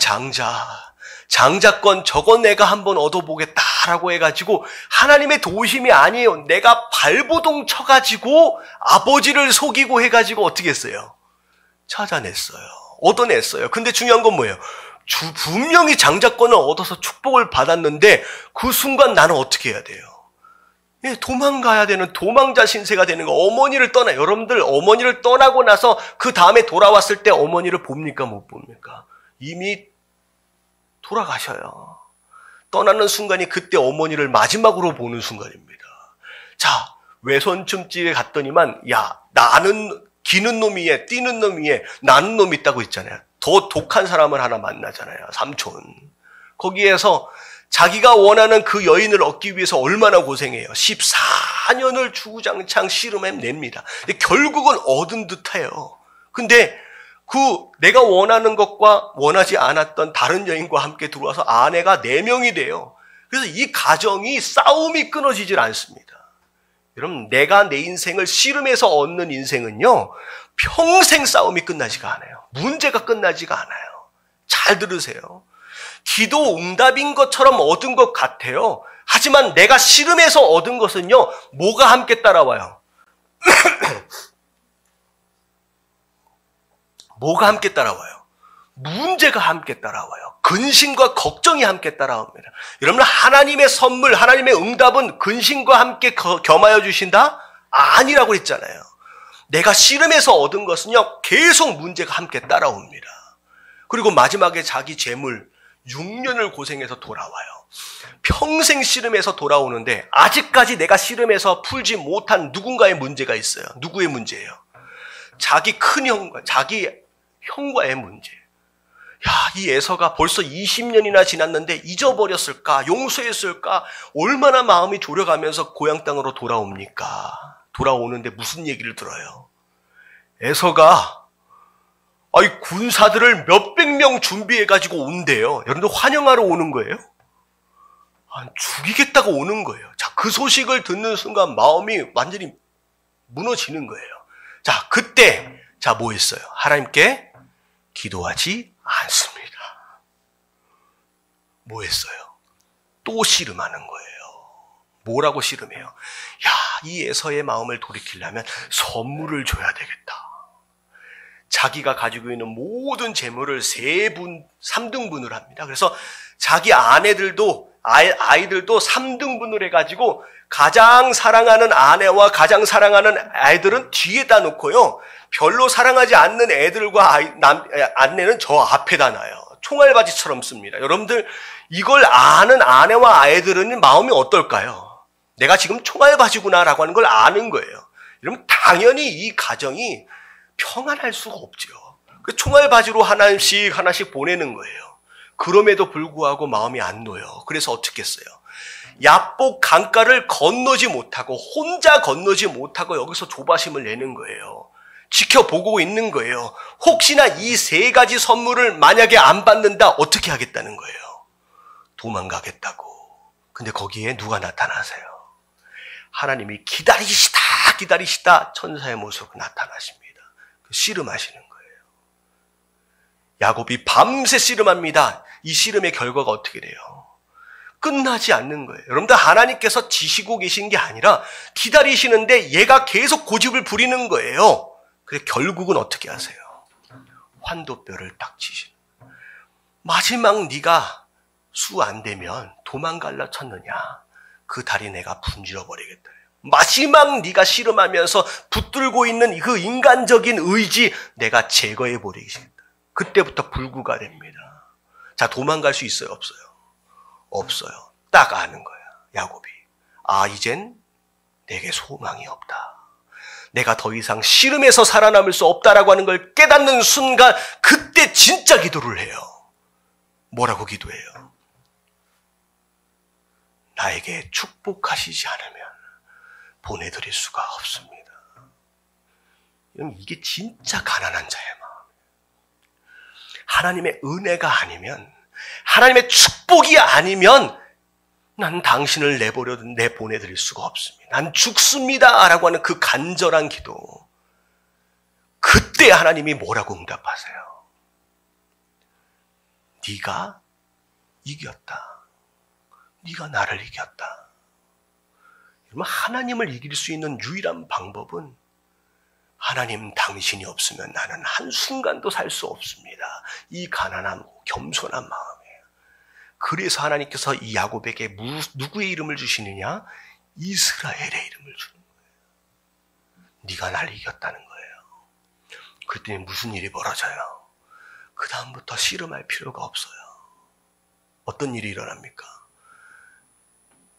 Speaker 1: 장자권 저건 내가 한번 얻어보겠다라고 해가지고 하나님의 도우심이 아니에요. 내가 발버둥 쳐가지고 아버지를 속이고 해가지고 어떻게 했어요? 찾아냈어요. 얻어냈어요. 근데 중요한 건 뭐예요? 분명히 장자권을 얻어서 축복을 받았는데 그 순간 나는 어떻게 해야 돼요? 예, 도망가야 되는 도망자 신세가 되는 거. 어머니를 떠나. 여러분들 어머니를 떠나고 나서 그 다음에 돌아왔을 때 어머니를 봅니까? 못 봅니까? 이미 돌아가셔요. 떠나는 순간이 그때 어머니를 마지막으로 보는 순간입니다. 자, 외손춤집에 갔더니만 야, 나는 기는 놈이 에 뛰는 놈이 에 나는 놈이 있다고 있잖아요. 더 독한 사람을 하나 만나잖아요. 삼촌. 거기에서 자기가 원하는 그 여인을 얻기 위해서 얼마나 고생해요. 14년을 주구장창 씨름해냅니다. 결국은 얻은 듯해요. 근데 내가 원하는 것과 원하지 않았던 다른 여인과 함께 들어와서 아내가 4명이 돼요. 그래서 이 가정이 싸움이 끊어지질 않습니다. 여러분, 내가 내 인생을 씨름해서 얻는 인생은요, 평생 싸움이 끝나지가 않아요. 문제가 끝나지가 않아요. 잘 들으세요. 기도 응답인 것처럼 얻은 것 같아요. 하지만 내가 씨름해서 얻은 것은요, 뭐가 함께 따라와요? 뭐가 함께 따라와요? 문제가 함께 따라와요. 근심과 걱정이 함께 따라옵니다. 여러분, 하나님의 선물, 하나님의 응답은 근심과 함께 겸하여 주신다? 아니라고 했잖아요. 내가 씨름해서 얻은 것은요, 계속 문제가 함께 따라옵니다. 그리고 마지막에 자기 재물, 6년을 고생해서 돌아와요. 평생 씨름해서 돌아오는데 아직까지 내가 씨름해서 풀지 못한 누군가의 문제가 있어요. 누구의 문제예요? 자기 큰형과 자기 형과의 문제. 야, 이 에서가 벌써 20년이나 지났는데 잊어버렸을까? 용서했을까? 얼마나 마음이 졸여가면서 고향 땅으로 돌아옵니까? 돌아오는데 무슨 얘기를 들어요? 에서가 군사들을 몇백 명 준비해가지고 온대요. 여러분들 환영하러 오는 거예요? 죽이겠다고 오는 거예요. 자, 그 소식을 듣는 순간 마음이 완전히 무너지는 거예요. 자, 그때, 뭐 했어요? 하나님께 기도하지 않습니다. 뭐 했어요? 또 씨름하는 거예요. 뭐라고 씨름해요? 야, 이 에서의 마음을 돌이키려면 선물을 줘야 되겠다. 자기가 가지고 있는 모든 재물을 3등분을 합니다. 그래서 자기 아내들도, 아이들도 3등분을 해가지고 가장 사랑하는 아내와 가장 사랑하는 아이들은 뒤에다 놓고요. 별로 사랑하지 않는 애들과 아내는 저 앞에다 놔요. 총알바지처럼 씁니다. 여러분들, 이걸 아는 아내와 아이들은 마음이 어떨까요? 내가 지금 총알바지구나라고 하는 걸 아는 거예요. 여러분, 당연히 이 가정이 평안할 수가 없죠. 그 총알바지로 하나씩 보내는 거예요. 그럼에도 불구하고 마음이 안 놓여요. 그래서 어떻게 했어요? 야복 강가를 건너지 못하고 혼자 건너지 못하고 여기서 조바심을 내는 거예요. 지켜보고 있는 거예요. 혹시나 이 3가지 선물을 만약에 안 받는다 어떻게 하겠다는 거예요? 도망가겠다고. 근데 거기에 누가 나타나세요? 하나님이 기다리시다 천사의 모습으로 나타나십니다. 씨름하시는 거예요. 야곱이 밤새 씨름합니다. 이 씨름의 결과가 어떻게 돼요? 끝나지 않는 거예요. 여러분들, 하나님께서 지시고 계신 게 아니라 기다리시는데 얘가 계속 고집을 부리는 거예요. 그래서 결국은 어떻게 하세요? 환도뼈를 딱 치시는 거예요. 마지막 네가 수 안 되면 도망갈라 쳤느냐? 그 다리 내가 분질러 버리겠다. 마지막 네가 씨름하면서 붙들고 있는 그 인간적인 의지 내가 제거해 버리겠다. 그때부터 불구가 됩니다. 자, 도망갈 수 있어요? 없어요? 없어요. 딱 아는 거야, 야곱이. 이젠 내게 소망이 없다. 내가 더 이상 씨름에서 살아남을 수 없다라고 하는 걸 깨닫는 순간 그때 진짜 기도를 해요. 뭐라고 기도해요? 나에게 축복하시지 않으면 보내드릴 수가 없습니다. 이게 진짜 가난한 자의 마음이에요. 하나님의 은혜가 아니면, 하나님의 축복이 아니면 난 당신을 내보내드릴 수가 없습니다. 난 죽습니다 라고 하는 그 간절한 기도. 그때 하나님이 뭐라고 응답하세요? 네가 이겼다. 네가 나를 이겼다. 여러분, 하나님을 이길 수 있는 유일한 방법은 하나님 당신이 없으면 나는 한순간도 살 수 없습니다. 이 가난한 겸손한 마음이에요. 그래서 하나님께서 이 야곱에게 누구의 이름을 주시느냐? 이스라엘의 이름을 주는 거예요. 네가 날 이겼다는 거예요. 그랬더니 무슨 일이 벌어져요? 그 다음부터 씨름할 필요가 없어요. 어떤 일이 일어납니까?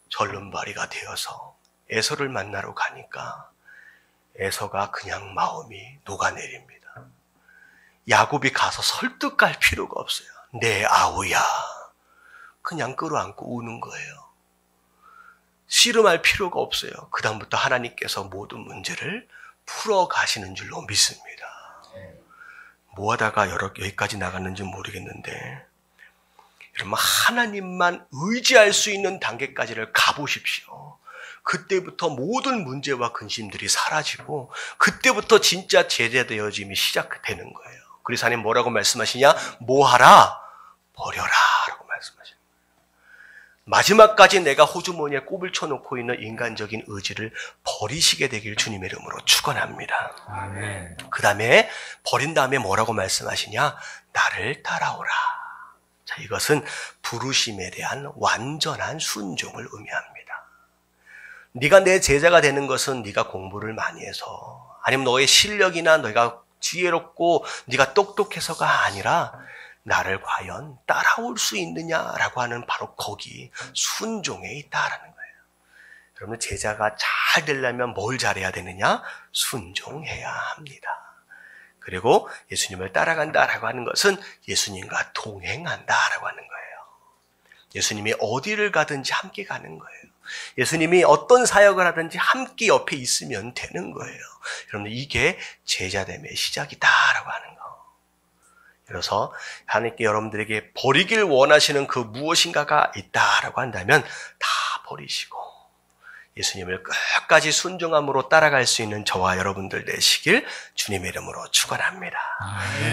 Speaker 1: 절름발이가 되어서 에서를 만나러 가니까 에서가 그냥 마음이 녹아내립니다. 야곱이 가서 설득할 필요가 없어요. 내 아우야. 그냥 끌어안고 우는 거예요. 씨름할 필요가 없어요. 그 다음부터 하나님께서 모든 문제를 풀어가시는 줄로 믿습니다. 뭐 하다가 여기까지 나갔는지 모르겠는데, 여러분, 하나님만 의지할 수 있는 단계까지를 가보십시오. 그때부터 모든 문제와 근심들이 사라지고, 그때부터 진짜 제자되어짐이 시작되는 거예요. 그래서 하나님 뭐라고 말씀하시냐? 뭐 하라? 버려라 라고 말씀하십니다. 마지막까지 내가 호주머니에 꼽을 쳐놓고 있는 인간적인 의지를 버리시게 되길 주님의 이름으로 축원합니다.
Speaker 2: 아멘.
Speaker 1: 그 다음에 버린 다음에 뭐라고 말씀하시냐? 나를 따라오라. 자, 이것은 부르심에 대한 완전한 순종을 의미합니다. 네가 내 제자가 되는 것은 네가 공부를 많이 해서, 아니면 너의 실력이나 너가 지혜롭고 네가 똑똑해서가 아니라 나를 과연 따라올 수 있느냐라고 하는 바로 거기 순종에 있다라는 거예요. 여러분, 제자가 잘 되려면 뭘 잘해야 되느냐? 순종해야 합니다. 그리고 예수님을 따라간다라고 하는 것은 예수님과 동행한다라고 하는 거예요. 예수님이 어디를 가든지 함께 가는 거예요. 예수님이 어떤 사역을 하든지 함께 옆에 있으면 되는 거예요. 여러분, 이게 제자됨의 시작이다라고 하는 거예요. 그래서 하나님께 여러분들에게 버리길 원하시는 그 무엇인가가 있다라고 한다면 다 버리시고 예수님을 끝까지 순종함으로 따라갈 수 있는 저와 여러분들 되시길 주님의 이름으로 축원합니다.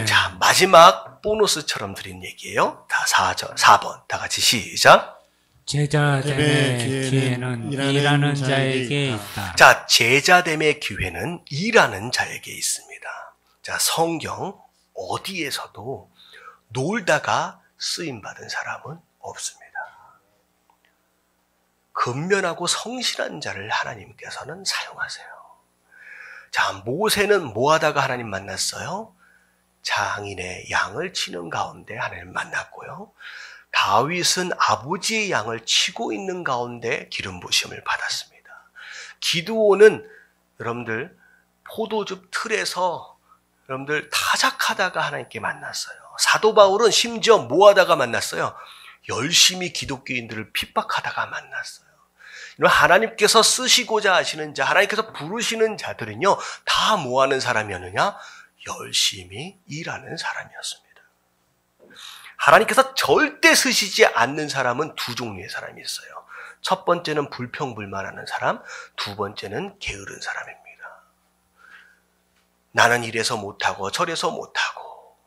Speaker 1: 자, 마지막 보너스처럼 드린 얘기예요. 다 4번 다 같이 시작.
Speaker 2: 제자됨의 기회는 일하는 자에게 있다.
Speaker 1: 자, 제자됨의 기회는 일하는 자에게 있습니다. 자, 성경 어디에서도 놀다가 쓰임받은 사람은 없습니다. 근면하고 성실한 자를 하나님께서는 사용하세요. 자, 모세는 뭐 하다가 하나님 만났어요? 장인의 양을 치는 가운데 하나님 만났고요. 다윗은 아버지의 양을 치고 있는 가운데 기름 부으심을 받았습니다. 기드온은 여러분들 포도즙 틀에서 여러분들 타작하다가 하나님께 만났어요. 사도 바울은 심지어 뭐 하다가 만났어요? 열심히 기독교인들을 핍박하다가 만났어요. 하나님께서 쓰시고자 하시는 자, 하나님께서 부르시는 자들은요, 다 뭐 하는 사람이었느냐? 열심히 일하는 사람이었습니다. 하나님께서 절대 쓰시지 않는 사람은 두 종류의 사람이 있어요. 첫 번째는 불평불만하는 사람, 두 번째는 게으른 사람입니다. 나는 이래서 못하고 저래서 못하고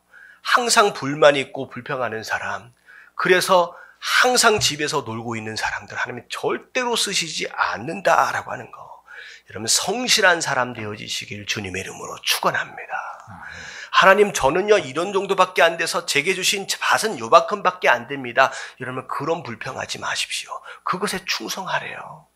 Speaker 1: 항상 불만 있고 불평하는 사람, 그래서 항상 집에서 놀고 있는 사람들 하나님이 절대로 쓰시지 않는다라고 하는 거. 여러분, 성실한 사람 되어지시길 주님의 이름으로 축원합니다. 하나님, 저는요 이런 정도밖에 안 돼서 제게 주신 밭은 요만큼밖에 안 됩니다. 여러분, 그런 불평하지 마십시오. 그것에 충성하래요.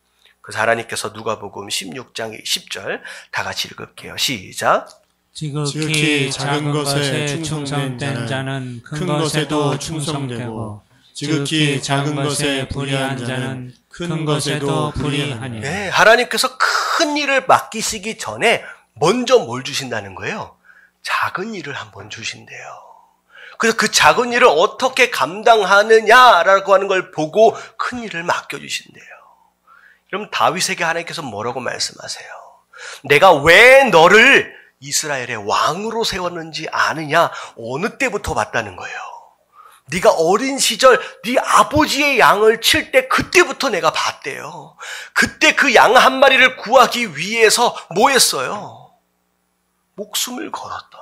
Speaker 1: 그래서 하나님께서 누가복음 16장 10절 다 같이 읽을게요. 시작.
Speaker 2: 지극히 작은 것에 충성된 자는 큰 것에도 충성되고 지극히 작은 것에 불의한 자는 큰 것에도 불의하니.
Speaker 1: 네, 하나님께서 큰 일을 맡기시기 전에 먼저 뭘 주신다는 거예요? 작은 일을 한번 주신대요. 그래서 그 작은 일을 어떻게 감당하느냐라고 하는 걸 보고 큰 일을 맡겨주신대요. 그럼 다윗에게 하나님께서 뭐라고 말씀하세요? 내가 왜 너를 이스라엘의 왕으로 세웠는지 아느냐? 어느 때부터 봤다는 거예요. 네가 어린 시절 네 아버지의 양을 칠 때 그때부터 내가 봤대요. 그때 그 양 한 마리를 구하기 위해서 뭐 했어요? 목숨을 걸었던.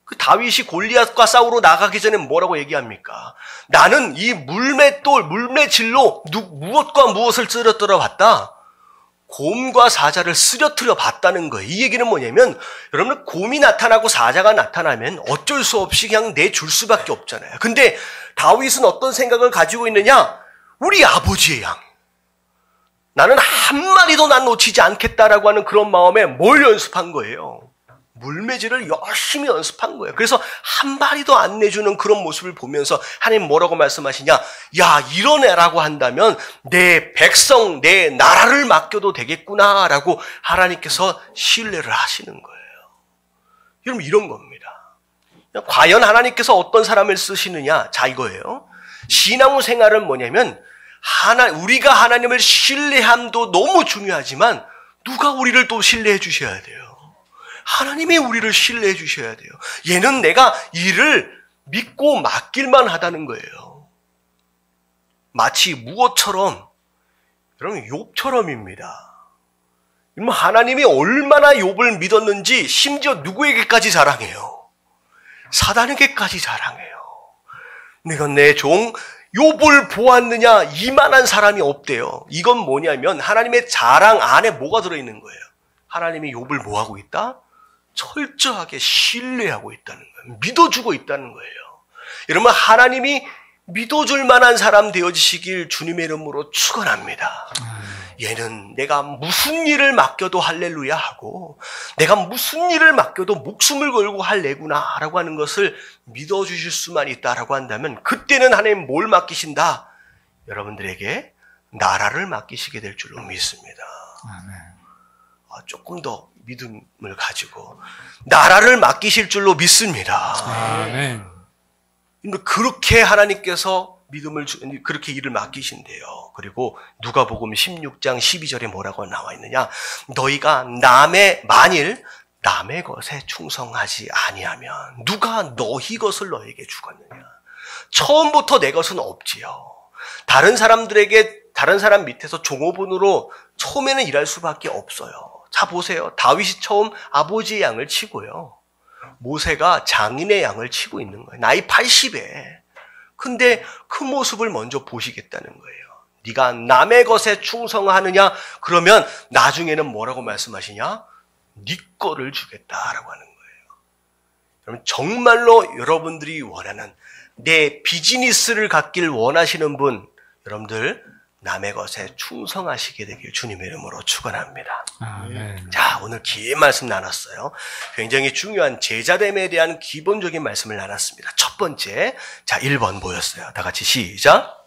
Speaker 1: 그 다윗이 골리앗과 싸우러 나가기 전에 뭐라고 얘기합니까? 나는 이 물매질로 무엇과 무엇을 쓰러뜨려 봤다? 곰과 사자를 쓰러뜨려 봤다는 거예요. 이 얘기는 뭐냐면 여러분 곰이 나타나고 사자가 나타나면 어쩔 수 없이 그냥 내줄 수밖에 없잖아요. 근데 다윗은 어떤 생각을 가지고 있느냐? 우리 아버지의 양. 나는 한 마리도 난 놓치지 않겠다라고 하는 그런 마음에 뭘 연습한 거예요? 물매질을 열심히 연습한 거예요. 그래서 한 마리도 안 내주는 그런 모습을 보면서 하나님 뭐라고 말씀하시냐? 야, 이런 애라고 한다면 내 백성, 내 나라를 맡겨도 되겠구나라고 하나님께서 신뢰를 하시는 거예요. 여러분 이런 겁니다. 과연 하나님께서 어떤 사람을 쓰시느냐? 자, 이거예요. 신앙 생활은 뭐냐면 우리가 하나님을 신뢰함도 너무 중요하지만 누가 우리를 또 신뢰해 주셔야 돼요. 하나님이 우리를 신뢰해 주셔야 돼요. 얘는 내가 일을 믿고 맡길만 하다는 거예요. 마치 무엇처럼? 여러분 욥처럼입니다. 하나님이 얼마나 욥을 믿었는지 심지어 누구에게까지 자랑해요? 사단에게까지 자랑해요. 내가 내 종 욥을 보았느냐? 이만한 사람이 없대요. 이건 뭐냐면 하나님의 자랑 안에 뭐가 들어있는 거예요? 하나님이 욥을 뭐하고 있다? 철저하게 신뢰하고 있다는 거예요. 믿어주고 있다는 거예요. 여러분 하나님이 믿어줄 만한 사람 되어지시길 주님의 이름으로 축원합니다. 얘는 내가 무슨 일을 맡겨도 할렐루야 하고 내가 무슨 일을 맡겨도 목숨을 걸고 할래구나 라고 하는 것을 믿어주실 수만 있다라고 한다면 그때는 하나님 뭘 맡기신다? 여러분들에게 나라를 맡기시게 될 줄로 믿습니다. 조금 더 믿음을 가지고 나라를 맡기실 줄로 믿습니다.
Speaker 2: 아멘.
Speaker 1: 그렇게 하나님께서 그렇게 일을 맡기신대요. 그리고 누가복음 16장 12절에 뭐라고 나와 있느냐? 너희가 만일 남의 것에 충성하지 아니하면 누가 너희 것을 너에게 주겠느냐? 처음부터 내 것은 없지요. 다른 사람 밑에서 종업원으로 처음에는 일할 수밖에 없어요. 자 보세요. 다윗이 처음 아버지의 양을 치고요. 모세가 장인의 양을 치고 있는 거예요. 나이 80에. 근데 그 모습을 먼저 보시겠다는 거예요. 네가 남의 것에 충성하느냐? 그러면 나중에는 뭐라고 말씀하시냐? 네 거를 주겠다라고 하는 거예요. 그럼 정말로 여러분들이 원하는 내 비즈니스를 갖길 원하시는 분, 여러분들 남의 것에 충성하시게 되길 주님의 이름으로 축원합니다.
Speaker 2: 아멘.
Speaker 1: 자, 오늘 긴 말씀 나눴어요. 굉장히 중요한 제자됨에 대한 기본적인 말씀을 나눴습니다. 첫 번째, 자 1번 보였어요. 다 같이 시작.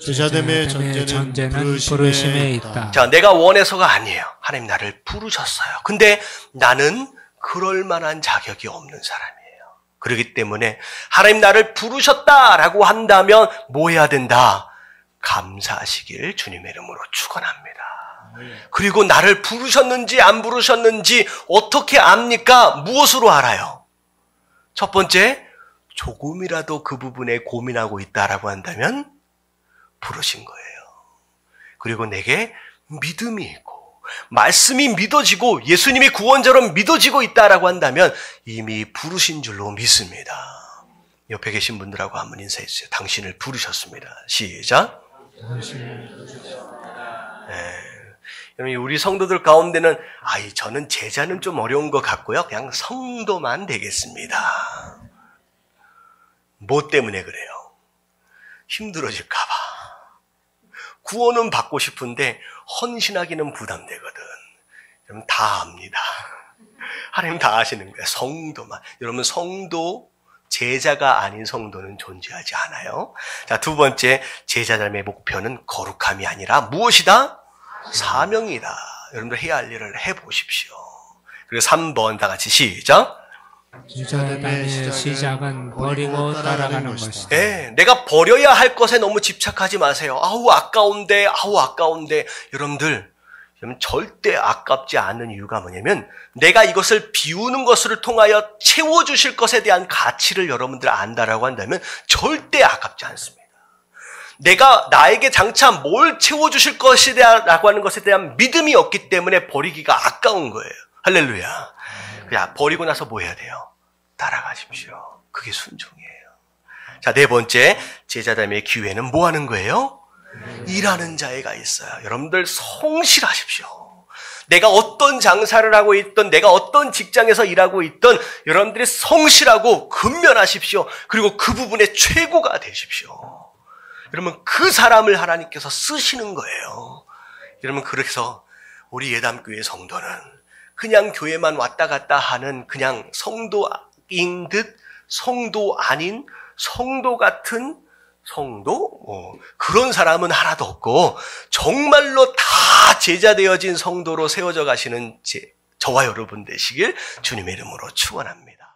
Speaker 2: 제자됨의 전제는 부르심에 있다.
Speaker 1: 자, 내가 원해서가 아니에요. 하나님 나를 부르셨어요. 근데 나는 그럴 만한 자격이 없는 사람이에요. 그렇기 때문에 하나님 나를 부르셨다라고 한다면 뭐 해야 된다? 감사하시길 주님의 이름으로 축원합니다. 그리고 나를 부르셨는지 안 부르셨는지 어떻게 압니까? 무엇으로 알아요? 첫 번째, 조금이라도 그 부분에 고민하고 있다라고 한다면 부르신 거예요. 그리고 내게 믿음이 있고 말씀이 믿어지고 예수님이 구원자로 믿어지고 있다라고 한다면 이미 부르신 줄로 믿습니다. 옆에 계신 분들하고 한번 인사해 주세요. 당신을 부르셨습니다. 시작. 네. 우리 성도들 가운데는 저는 제자는 좀 어려운 것 같고요. 그냥 성도만 되겠습니다. 뭐 때문에 그래요? 힘들어질까 봐. 구원은 받고 싶은데 헌신하기는 부담되거든. 여러분 다 압니다. 하나님 다 아시는 거예요. 성도만. 여러분 성도, 제자가 아닌 성도는 존재하지 않아요. 자, 두 번째, 제자됨의 목표는 거룩함이 아니라 무엇이다? 사명이다. 여러분들 해야 할 일을 해보십시오. 그리고 3번 다 같이 시작.
Speaker 2: 주저됨의 시작은 버리고 따라가는 것이다.
Speaker 1: 네, 내가 버려야 할 것에 너무 집착하지 마세요. 아우 아까운데. 여러분들 절대 아깝지 않은 이유가 뭐냐면 내가 이것을 비우는 것을 통하여 채워주실 것에 대한 가치를 여러분들 안다라고 한다면 절대 아깝지 않습니다. 내가 나에게 장차 뭘 채워주실 것이라고 하는 것에 대한 믿음이 없기 때문에 버리기가 아까운 거예요. 할렐루야. 그냥 버리고 나서 뭐 해야 돼요? 따라가십시오. 그게 순종이에요. 자, 네 번째, 제자됨의 기회는 뭐 하는 거예요? 일하는 자애가 있어요. 여러분들 성실하십시오. 내가 어떤 장사를 하고 있던, 내가 어떤 직장에서 일하고 있던 여러분들이 성실하고 근면하십시오. 그리고 그 부분에 최고가 되십시오. 여러분 그 사람을 하나님께서 쓰시는 거예요. 여러분 그래서 우리 예담교회 성도는 그냥 교회만 왔다 갔다 하는 그냥 성도인 듯 성도 아닌 성도 같은 성도? 그런 사람은 하나도 없고 정말로 다 제자 되어진 성도로 세워져 가시는 저와 여러분 되시길 주님의 이름으로 축원합니다.